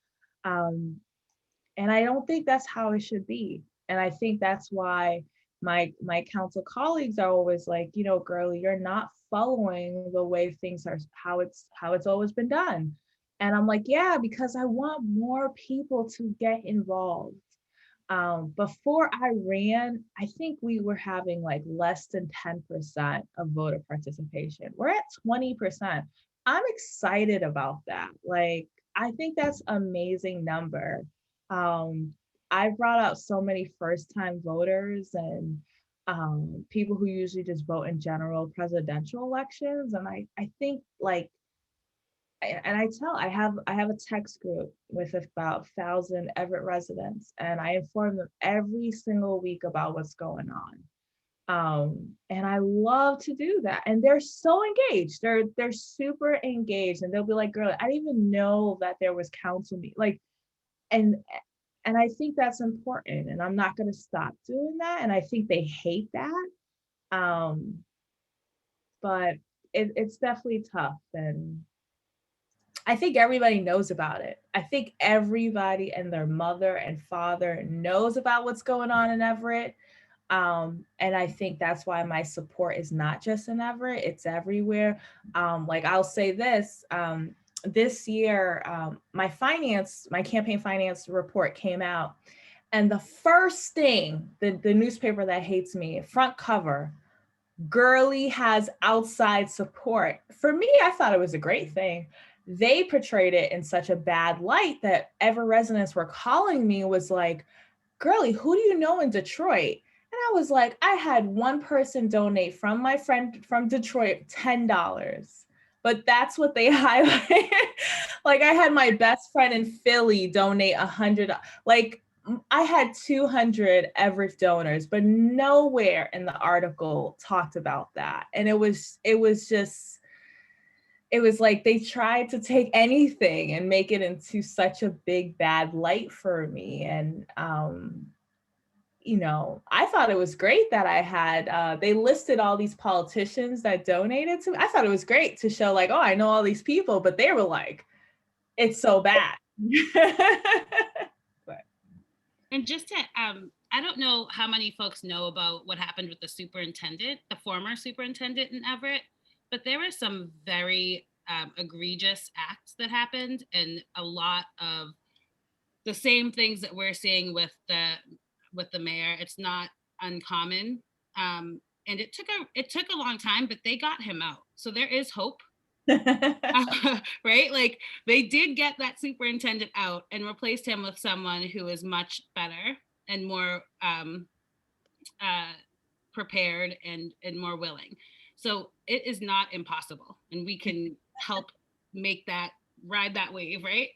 And I don't think that's how it should be. And I think that's why my council colleagues are always like, Gerly, you're not following the way things are, how it's always been done. And I'm like, yeah, because I want more people to get involved. Before I ran, I think we were having like less than 10% of voter participation. We're at 20%. I'm excited about that. Like, I think that's an amazing number. I brought out so many first-time voters and people who usually just vote in general presidential elections. And I think, like, and I have a text group with about 1,000 Everett residents, and I inform them every single week about what's going on. And I love to do that. And they're so engaged. They're super engaged, and they'll be like, "Girl, I didn't even know that there was council meeting." Like, and I think that's important, and I'm not going to stop doing that. And I think they hate that. But it's definitely tough, and I think everybody knows about it. I think everybody and their mother and father knows about what's going on in Everett. And I think that's why my support is not just in Everett, it's everywhere. Like, I'll say this, this year, my campaign finance report came out, and the first thing, the newspaper that hates me, front cover, Gerly has outside support. For me, I thought it was a great thing. They portrayed it in such a bad light that Everett residents were calling me, was like, Gerly, who do you know in Detroit? And I was like, I had one person donate from my friend from Detroit, $10. But that's what they highlighted. Like, I had my best friend in Philly donate $100. Like, I had 200 Everett donors, but nowhere in the article talked about that. And it was like they tried to take anything and make it into such a big bad light for me. And I thought it was great that I had, they listed all these politicians that donated to me. I thought it was great to show, like, oh, I know all these people, but they were like, it's so bad. And just to, I don't know how many folks know about what happened with the superintendent, the former superintendent in Everett, but there were some very egregious acts that happened, and a lot of the same things that we're seeing with the mayor. It's not uncommon, and it took a long time, but they got him out, so there is hope. Right? Like, they did get that superintendent out and replaced him with someone who is much better and more prepared and more willing. So it is not impossible, and we can help make that, ride that wave, right?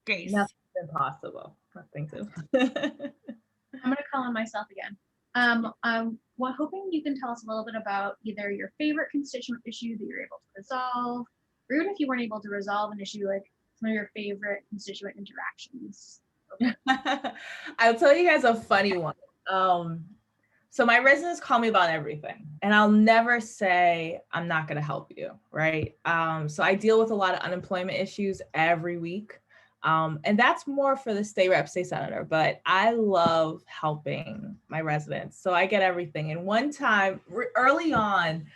Grace. Nothing's impossible. Nothing's impossible. I'm going to call on myself again. Well, hoping you can tell us a little bit about either your favorite constituent issue that you're able to resolve, or even if you weren't able to resolve an issue, like some of your favorite constituent interactions I'll tell you guys a funny one. So my residents call me about everything, and I'll never say I'm not going to help you, right? So I deal with a lot of unemployment issues every week. And that's more for the state rep, state senator, but I love helping my residents. So I get everything. And one time early on,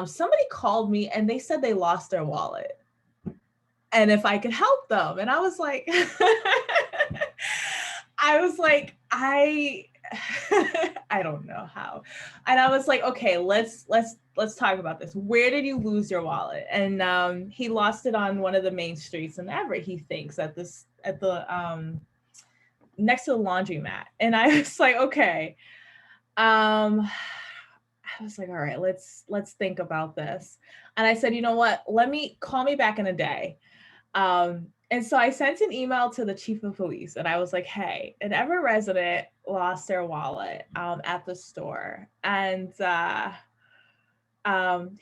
somebody called me and they said they lost their wallet and if I could help them. And I was like, I don't know how. And I was like, okay, let's talk about this. Where did you lose your wallet? And he lost it on one of the main streets in Everett, he thinks, at the next to the laundromat. And I was like, okay. I was like, all right, let's think about this. And I said, you know what? Call me back in a day. And so I sent an email to the chief of police and I was like, hey, an Everett resident lost their wallet at the store. And the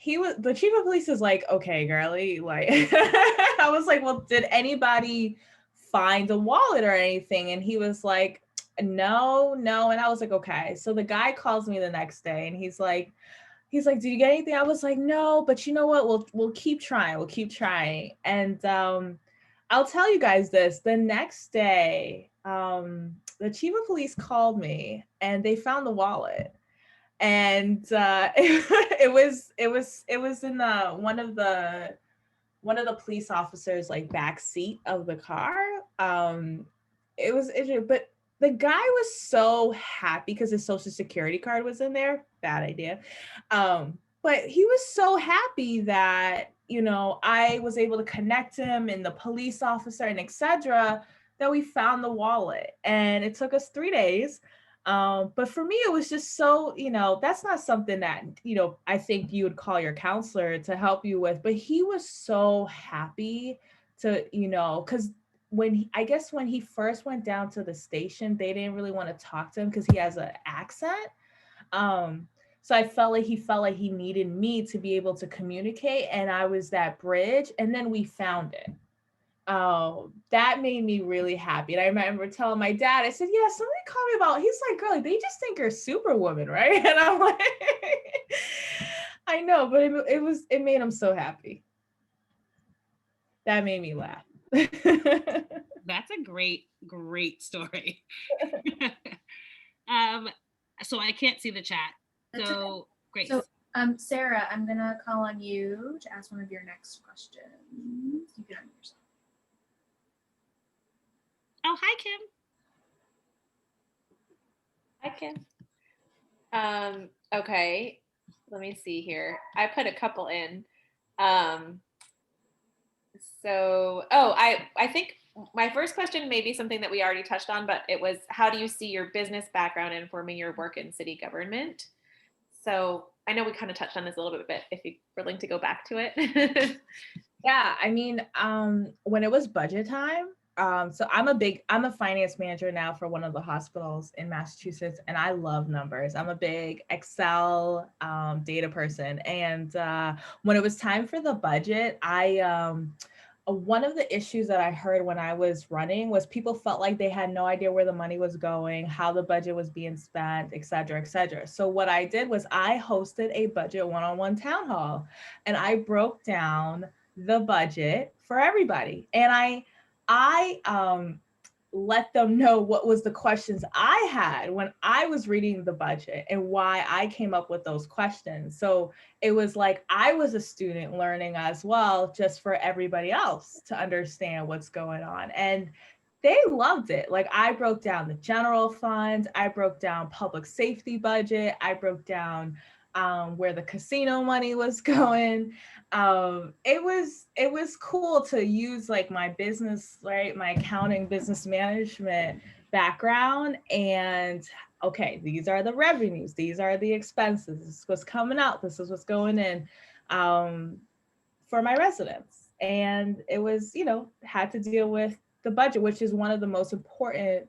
chief of police is like, okay, girly, like, I was like, well, did anybody find a wallet or anything? And he was like, no. And I was like, okay. So the guy calls me the next day and he's like, did you get anything? I was like, no, but you know what? We'll keep trying. We'll keep trying. And I'll tell you guys this, the next day, the chief of police called me and they found the wallet. And it was in one of the police officers like back seat of the car. But the guy was so happy because his social security card was in there. Bad idea. But he was so happy that, you know, I was able to connect him and the police officer and etc. that we found the wallet. And it took us 3 days. But for me, it was just so, you know, that's not something that, you know, I think you would call your counselor to help you with. But he was so happy to, you know, because when he first went down to the station, they didn't really want to talk to him because he has an accent. So I felt like he needed me to be able to communicate, and I was that bridge. And then we found it. That made me really happy. And I remember telling my dad, I said, yeah, somebody called me about, he's like, girl, they just think you're Superwoman, right? And I'm like, I know, but it made him so happy. That made me laugh. That's a great story. So I can't see the chat. That's So okay. great. So Sarah, I'm gonna call on you to ask one of your next questions. You can unmute yourself. Oh, hi, Kim. Hi, Kim. Okay, let me see here. I put a couple in. I think my first question may be something that we already touched on, but it was, how do you see your business background informing your work in city government? So I know we kind of touched on this a little bit, but if you're willing to go back to it. Yeah, I mean, when it was budget time, so I'm a finance manager now for one of the hospitals in Massachusetts, and I love numbers. I'm a big Excel data person. And when it was time for the budget, one of the issues that I heard when I was running was people felt like they had no idea where the money was going, how the budget was being spent, et cetera, et cetera. So what I did was I hosted a budget one-on-one town hall, and I broke down the budget for everybody. And I let them know what was the questions I had when I was reading the budget and why I came up with those questions. So it was like I was a student learning as well, just for everybody else to understand what's going on. And they loved it. Like I broke down the general fund, I broke down public safety budget, I broke down where the casino money was going. It was cool to use like my business, right, my accounting, business management background, and okay, these are the revenues, these are the expenses, this is what's coming out, this is what's going in for my residents. And it was, you know, had to deal with the budget, which is one of the most important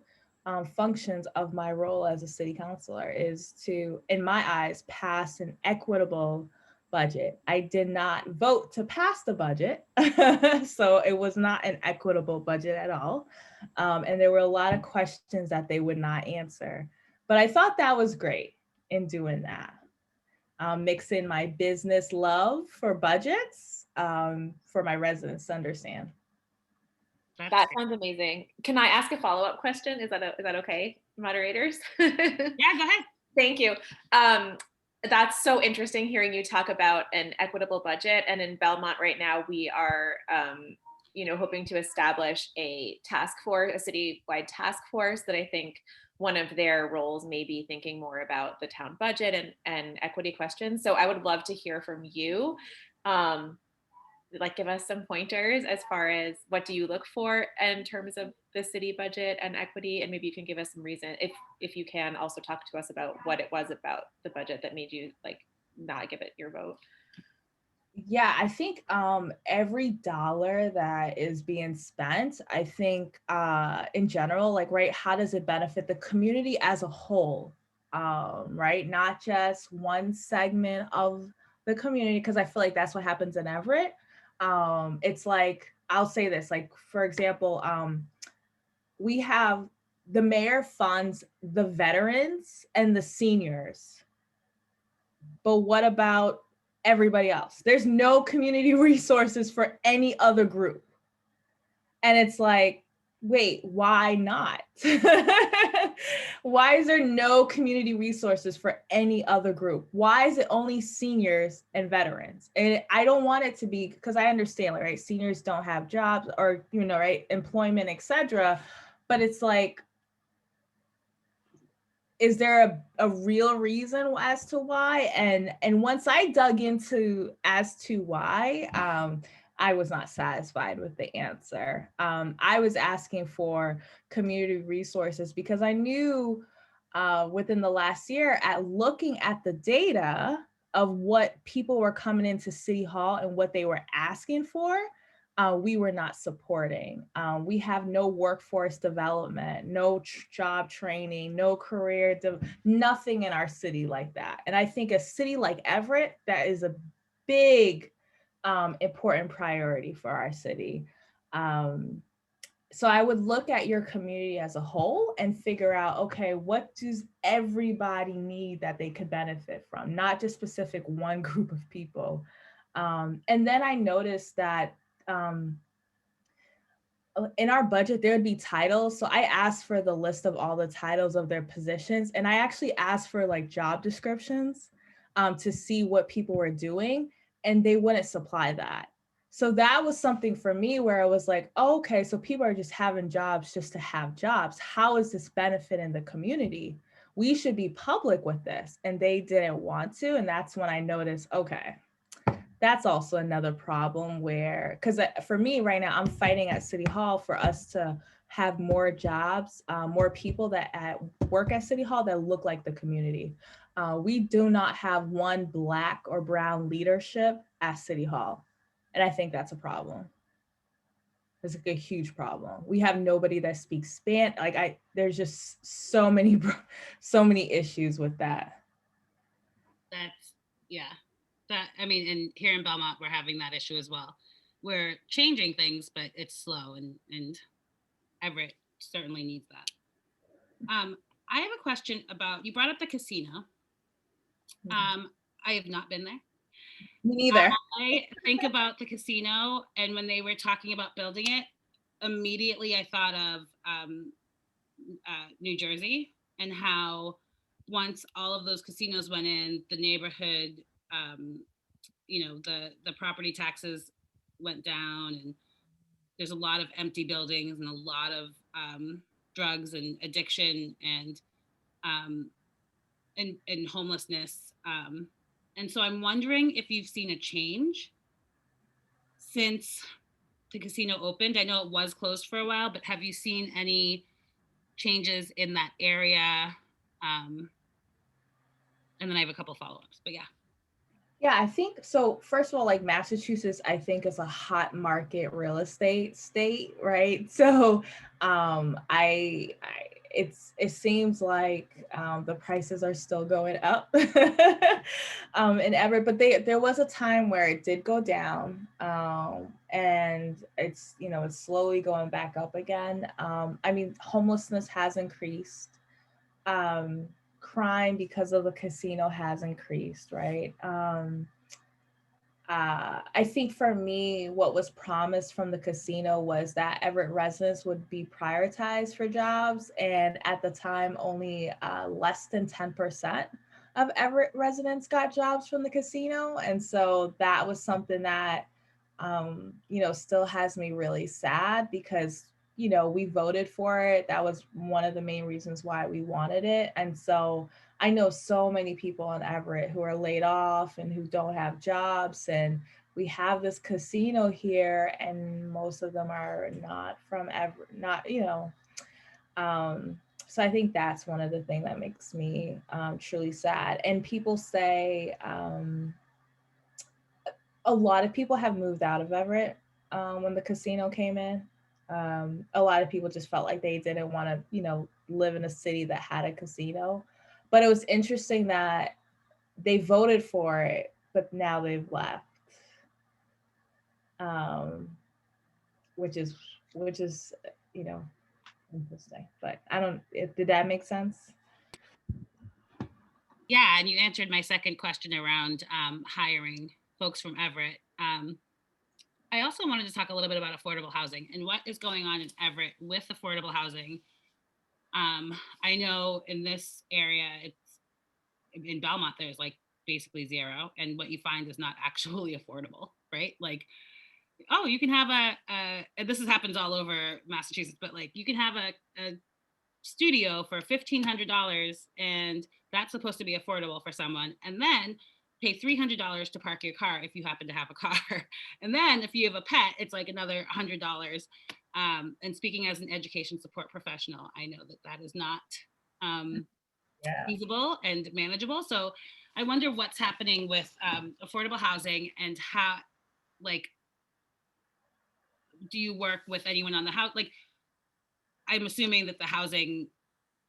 functions of my role as a city councilor, is to, in my eyes, pass an equitable budget. I did not vote to pass the budget. So it was not an equitable budget at all. And there were a lot of questions that they would not answer. But I thought that was great in doing that. Mix in my business love for budgets for my residents to understand. That sounds amazing. Can I ask a follow-up question? Is that okay, moderators? Yeah, go ahead. Thank you. That's so interesting hearing you talk about an equitable budget. And in Belmont right now, we are, hoping to establish a task force, a citywide task force that I think one of their roles may be thinking more about the town budget and equity questions. So I would love to hear from you. Give us some pointers as far as what do you look for in terms of the city budget and equity, and maybe you can give us some reason, if you can also talk to us about what it was about the budget that made you not give it your vote. Yeah, I think every dollar that is being spent, I think in general, right, how does it benefit the community as a whole, right? Not just one segment of the community, because I feel like that's what happens in Everett. It's I'll say this, for example, we have the mayor funds the veterans and the seniors, but what about everybody else? There's no community resources for any other group. And it's wait, why not? Why is there no community resources for any other group? Why is it only seniors and veterans? And I don't want it to be, because I understand, right? Seniors don't have jobs or, right, employment, etc. But it's is there a real reason as to why? And once I dug into as to why, I was not satisfied with the answer. I was asking for community resources because I knew within the last year, at looking at the data of what people were coming into City Hall and what they were asking for, we were not supporting. We have no workforce development, no job training, no career, nothing in our city like that. And I think a city like Everett, that is a big, important priority for our city. So I would look at your community as a whole and figure out, okay, what does everybody need that they could benefit from, not just specific one group of people. And then I noticed that in our budget, there would be titles. So I asked for the list of all the titles of their positions. And I actually asked for job descriptions to see what people were doing, and they wouldn't supply that. So that was something for me where I was oh, okay, so people are just having jobs just to have jobs. How is this benefiting the community? We should be public with this. And they didn't want to. And that's when I noticed, okay, that's also another problem where, because for me right now, I'm fighting at City Hall for us to have more jobs, more people that work at City Hall that look like the community. We do not have one Black or brown leadership at City Hall. And I think that's a problem. It's a huge problem. We have nobody that speaks Spanish. There's just so many issues with that. And here in Belmont, we're having that issue as well. We're changing things, but it's slow, and Everett certainly needs that. I have a question about, you brought up the casino. I have not been there. Me neither. I think about the casino, and when they were talking about building it, immediately I thought of New Jersey, and how once all of those casinos went in, the neighborhood, the property taxes went down, and there's a lot of empty buildings and a lot of drugs and addiction and homelessness. And so I'm wondering if you've seen a change since the casino opened. I know it was closed for a while, but have you seen any changes in that area? And then I have a couple follow-ups, but yeah. Yeah, I think so. First of all, Massachusetts, I think is a hot market real estate state, right? So I it seems like the prices are still going up in Everett, but there was a time where it did go down, and it's it's slowly going back up again. I mean, homelessness has increased. Crime because of the casino has increased, right? I think for me, what was promised from the casino was that Everett residents would be prioritized for jobs. And at the time, only less than 10% of Everett residents got jobs from the casino. And so that was something that, still has me really sad because, we voted for it. That was one of the main reasons why we wanted it. And so I know so many people in Everett who are laid off and who don't have jobs, and we have this casino here, and most of them are not from Everett, so I think that's one of the things that makes me truly sad. And people say a lot of people have moved out of Everett when the casino came in. A lot of people just felt like they didn't want to, live in a city that had a casino. But it was interesting that they voted for it, but now they've left, which is interesting. But did that make sense? Yeah, and you answered my second question around hiring folks from Everett. I also wanted to talk a little bit about affordable housing and what is going on in Everett with affordable housing. I know in this area, in Belmont, there's like basically zero, and what you find is not actually affordable, right? Like, oh, you can have and this happens all over Massachusetts, but like you can have a studio for $1,500, and that's supposed to be affordable for someone, and then pay $300 to park your car if you happen to have a car. And then if you have a pet, it's like another $100. And speaking as an education support professional, I know that is not feasible and manageable. So I wonder what's happening with affordable housing, and how, like, do you work with anyone on the house? Like, I'm assuming that the housing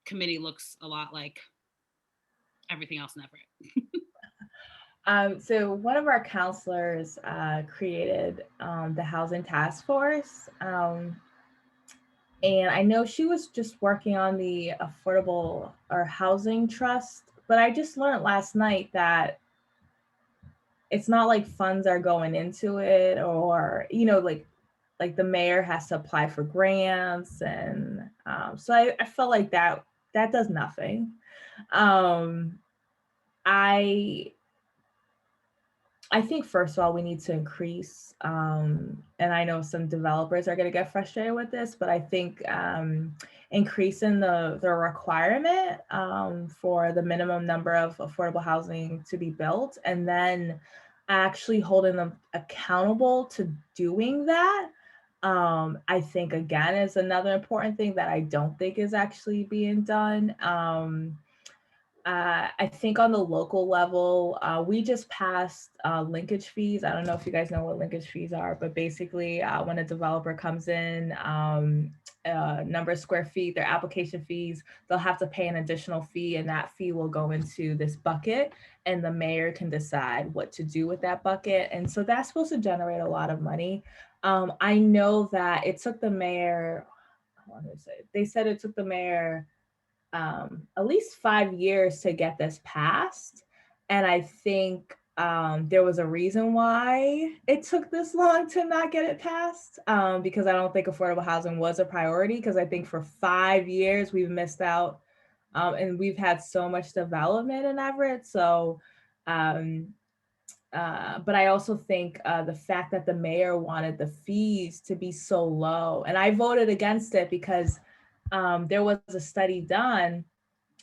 committee looks a lot like everything else in Everett. So one of our counselors created the housing task force. And I know she was just working on the affordable or housing trust, but I just learned last night that it's not like funds are going into it, or, like the mayor has to apply for grants. And so I felt like that does nothing. I think, first of all, we need to increase, and I know some developers are going to get frustrated with this, but I think increasing the requirement for the minimum number of affordable housing to be built, and then actually holding them accountable to doing that, I think, again, is another important thing that I don't think is actually being done. I think on the local level, we just passed linkage fees. I don't know if you guys know what linkage fees are, but basically when a developer comes in, number of square feet, their application fees, they'll have to pay an additional fee, and that fee will go into this bucket, and the mayor can decide what to do with that bucket. And so that's supposed to generate a lot of money. I know that it took the mayor, they said it took the mayor at least 5 years to get this passed. And I think there was a reason why it took this long to not get it passed, because I don't think affordable housing was a priority, because I think for 5 years we've missed out, and we've had so much development in Everett. So, but I also think the fact that the mayor wanted the fees to be so low, and I voted against it because there was a study done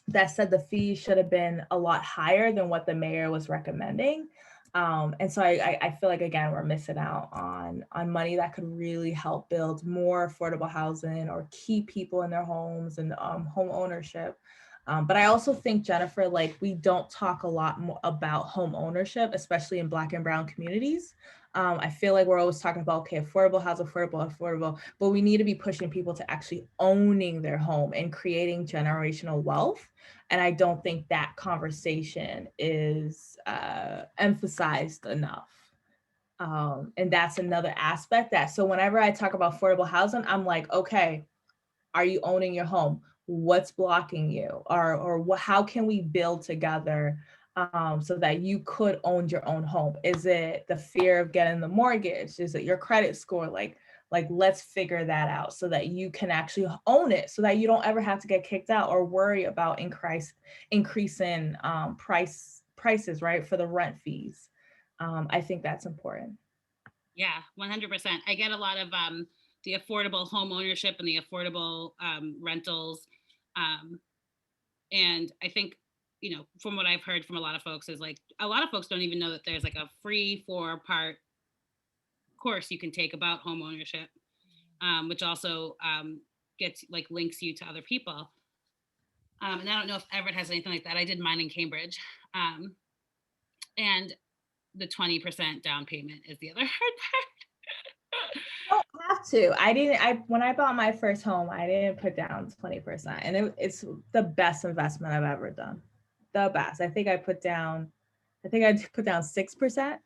that said the fees should have been a lot higher than what the mayor was recommending. And so I feel like, again, we're missing out on money that could really help build more affordable housing or keep people in their homes and home ownership. But I also think, Jennifer, like we don't talk a lot more about home ownership, especially in Black and Brown communities. I feel like we're always talking about, okay, affordable house, affordable, but we need to be pushing people to actually owning their home and creating generational wealth. And I don't think that conversation is emphasized enough. And that's another aspect that, so whenever I talk about affordable housing, I'm like, okay, are you owning your home? What's blocking you? Or how can we build together so that you could own your own home? Is it the fear of getting the mortgage? Is it your credit score? Like let's figure that out so that you can actually own it, so that you don't ever have to get kicked out or worry about increasing prices, right, for the rent fees. I think that's important. Yeah, 100%. I get a lot of the affordable home ownership and the affordable rentals. And I think, you know, from what I've heard from a lot of folks is like, a lot of folks don't even know that there's like a free 4-part course you can take about home ownership, which also gets like links you to other people. And I don't know if Everett has anything like that. I did mine in Cambridge. And the 20% down payment is the other hard part. You don't have to. When I bought my first home, I didn't put down 20%. And it's the best investment I've ever done. The best. I think I put down 6%.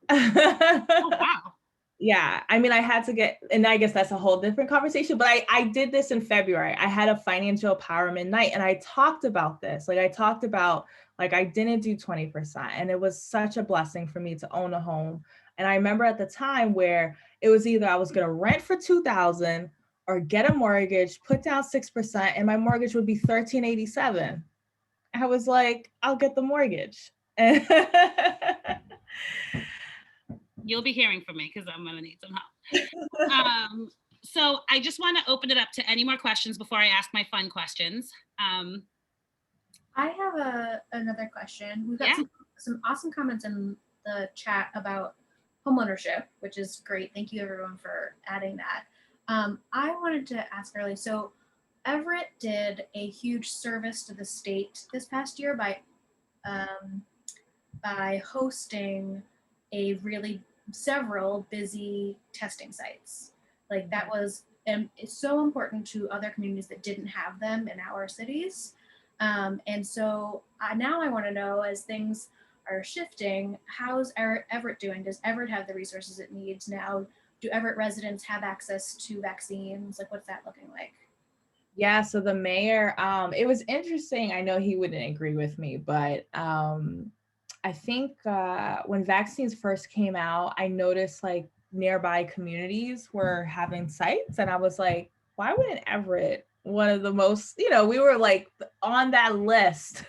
Oh, wow. Yeah. I mean, I had to get, and I guess that's a whole different conversation, but I did this in February. I had a financial empowerment night and I talked about this. Like I didn't do 20%. And it was such a blessing for me to own a home. And I remember at the time where it was either I was going to rent for $2,000 or get a mortgage, put down 6%, and my mortgage would be $1,387. I was like, I'll get the mortgage. You'll be hearing from me because I'm going to need some help. So I just want to open it up to any more questions before I ask my fun questions. I have another question. We've got some awesome comments in the chat about homeownership, which is great. Thank you everyone for adding that. I wanted to ask early, so Everett did a huge service to the state this past year by hosting several busy testing sites. Like that was it's so important to other communities that didn't have them in our cities. And so now I want to know, as things are shifting, how's Everett doing? Does Everett have the resources it needs now? Do Everett residents have access to vaccines? Like, what's that looking like? Yeah, so the mayor, it was interesting. I know he wouldn't agree with me, but I think when vaccines first came out, I noticed like nearby communities were having sites, and I was like, why wouldn't Everett, one of the most, we were like on that list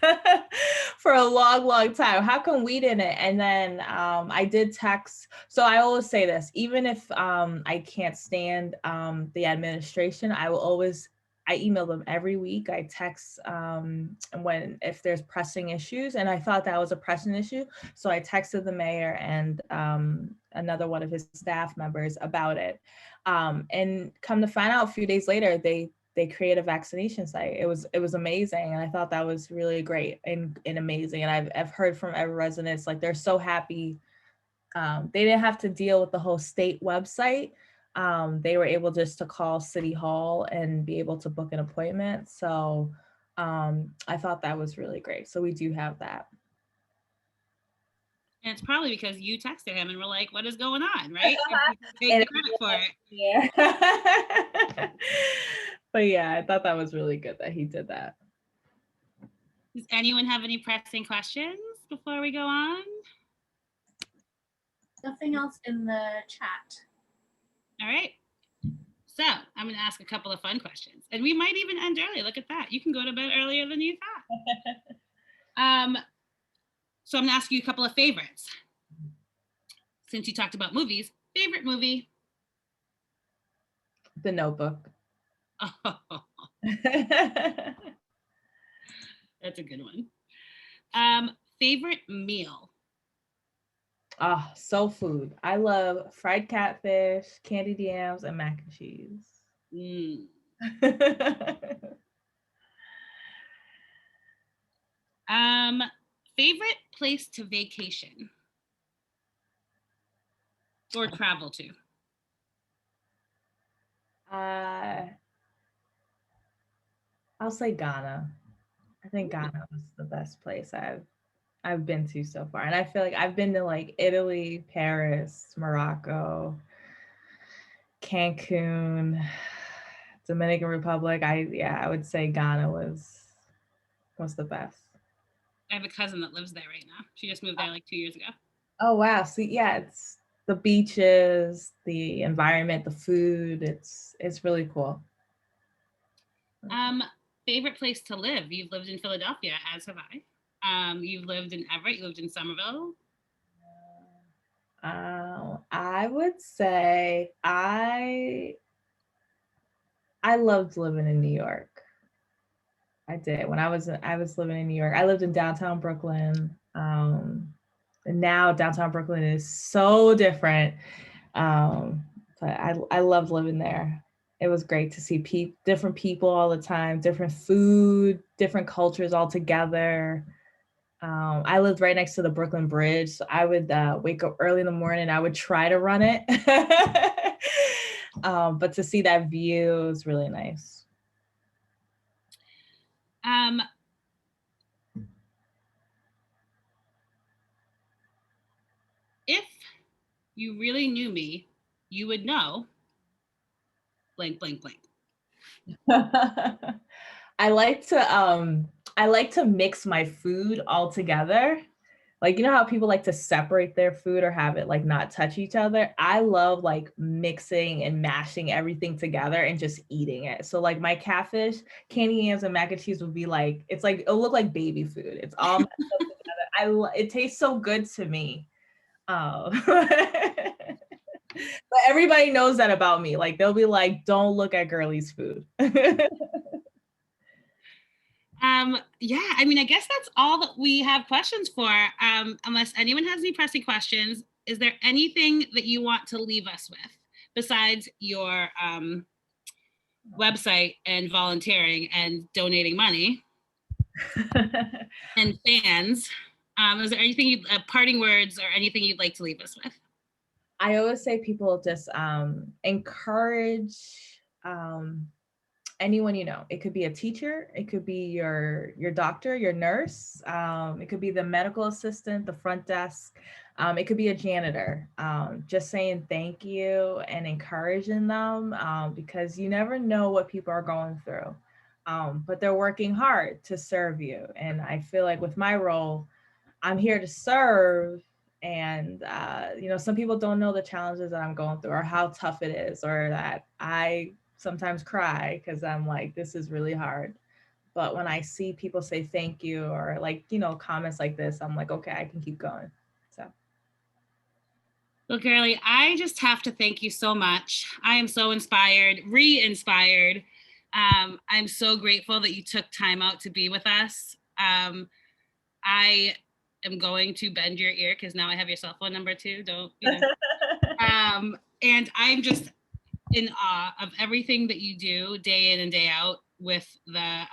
for a long time. How come we didn't? And then I did text. So I always say this, even if I can't stand the administration, I email them every week. I text if there's pressing issues, and I thought that was a pressing issue. So I texted the mayor and another one of his staff members about it. And come to find out, a few days later, they created a vaccination site. It was amazing, and I thought that was really great and amazing. And I've heard from every residents, like they're so happy. They didn't have to deal with the whole state website. They were able just to call City Hall and be able to book an appointment. So I thought that was really great. So we do have that. And it's probably because you texted him and were like, what is going on, right? Take the credit for it. Yeah. But yeah, I thought that was really good that he did that. Does anyone have any pressing questions before we go on? Nothing else in the chat. All right. So I'm going to ask a couple of fun questions, and we might even end early. Look at that. You can go to bed earlier than you thought. So I'm going to ask you a couple of favorites. Since you talked about movies, favorite movie? The Notebook. Oh, that's a good one. Favorite meal? Soul food. I love fried catfish, candied yams, and mac and cheese. Favorite place to vacation or travel to? I'll say Ghana. I think Ghana was the best place I've been to so far. And I feel like I've been to like Italy, Paris, Morocco, Cancun, Dominican Republic. I would say Ghana was the best. I have a cousin that lives there right now. She just moved there like 2 years ago. Oh wow. See, yeah, it's the beaches, the environment, the food. It's really cool. Favorite place to live? You've lived in Philadelphia, as have I. You've lived in Everett, you lived in Somerville. I would say I loved living in New York. I did. When I was living in New York, I lived in downtown Brooklyn. And now downtown Brooklyn is so different. But I loved living there. It was great to see different people all the time, different food, different cultures all together. I lived right next to the Brooklyn Bridge, so I would wake up early in the morning. I would try to run it, but to see that view is really nice. If you really knew me, you would know blank, blank, blank. I like to mix my food all together. Like, you know how people like to separate their food or have it like not touch each other? I love like mixing and mashing everything together and just eating it. So like my catfish, candy yams, and mac and cheese would be like, it's like, it'll look like baby food. It's all messed up together. It tastes so good to me. But everybody knows that about me. Like they'll be like, don't look at Gerly's food. Yeah, I mean, I guess that's all that we have questions for. Unless anyone has any pressing questions, is there anything that you want to leave us with besides your website and volunteering and donating money and fans? Is there anything, parting words or anything you'd like to leave us with? I always say people just encourage anyone you know. It could be a teacher, it could be your doctor, your nurse, it could be the medical assistant, the front desk, it could be a janitor. Just saying thank you and encouraging them, because you never know what people are going through, but they're working hard to serve you. And I feel like with my role, I'm here to serve. And some people don't know the challenges that I'm going through or how tough it is, or that I sometimes cry because I'm like, this is really hard. But when I see people say thank you or like, comments like this, I'm like, okay, I can keep going. So. Well, Gerly, I just have to thank you so much. I am so inspired, re-inspired. I'm so grateful that you took time out to be with us. I am going to bend your ear because now I have your cell phone number too. And I'm just in awe of everything that you do day in and day out with the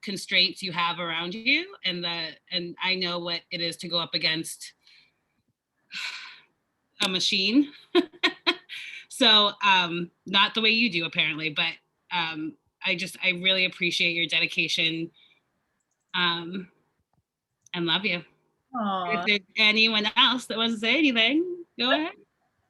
constraints you have around you, and I know what it is to go up against a machine. So not the way you do apparently, but I really appreciate your dedication and love you. Aww. If there's anyone else that wants to say anything, go ahead.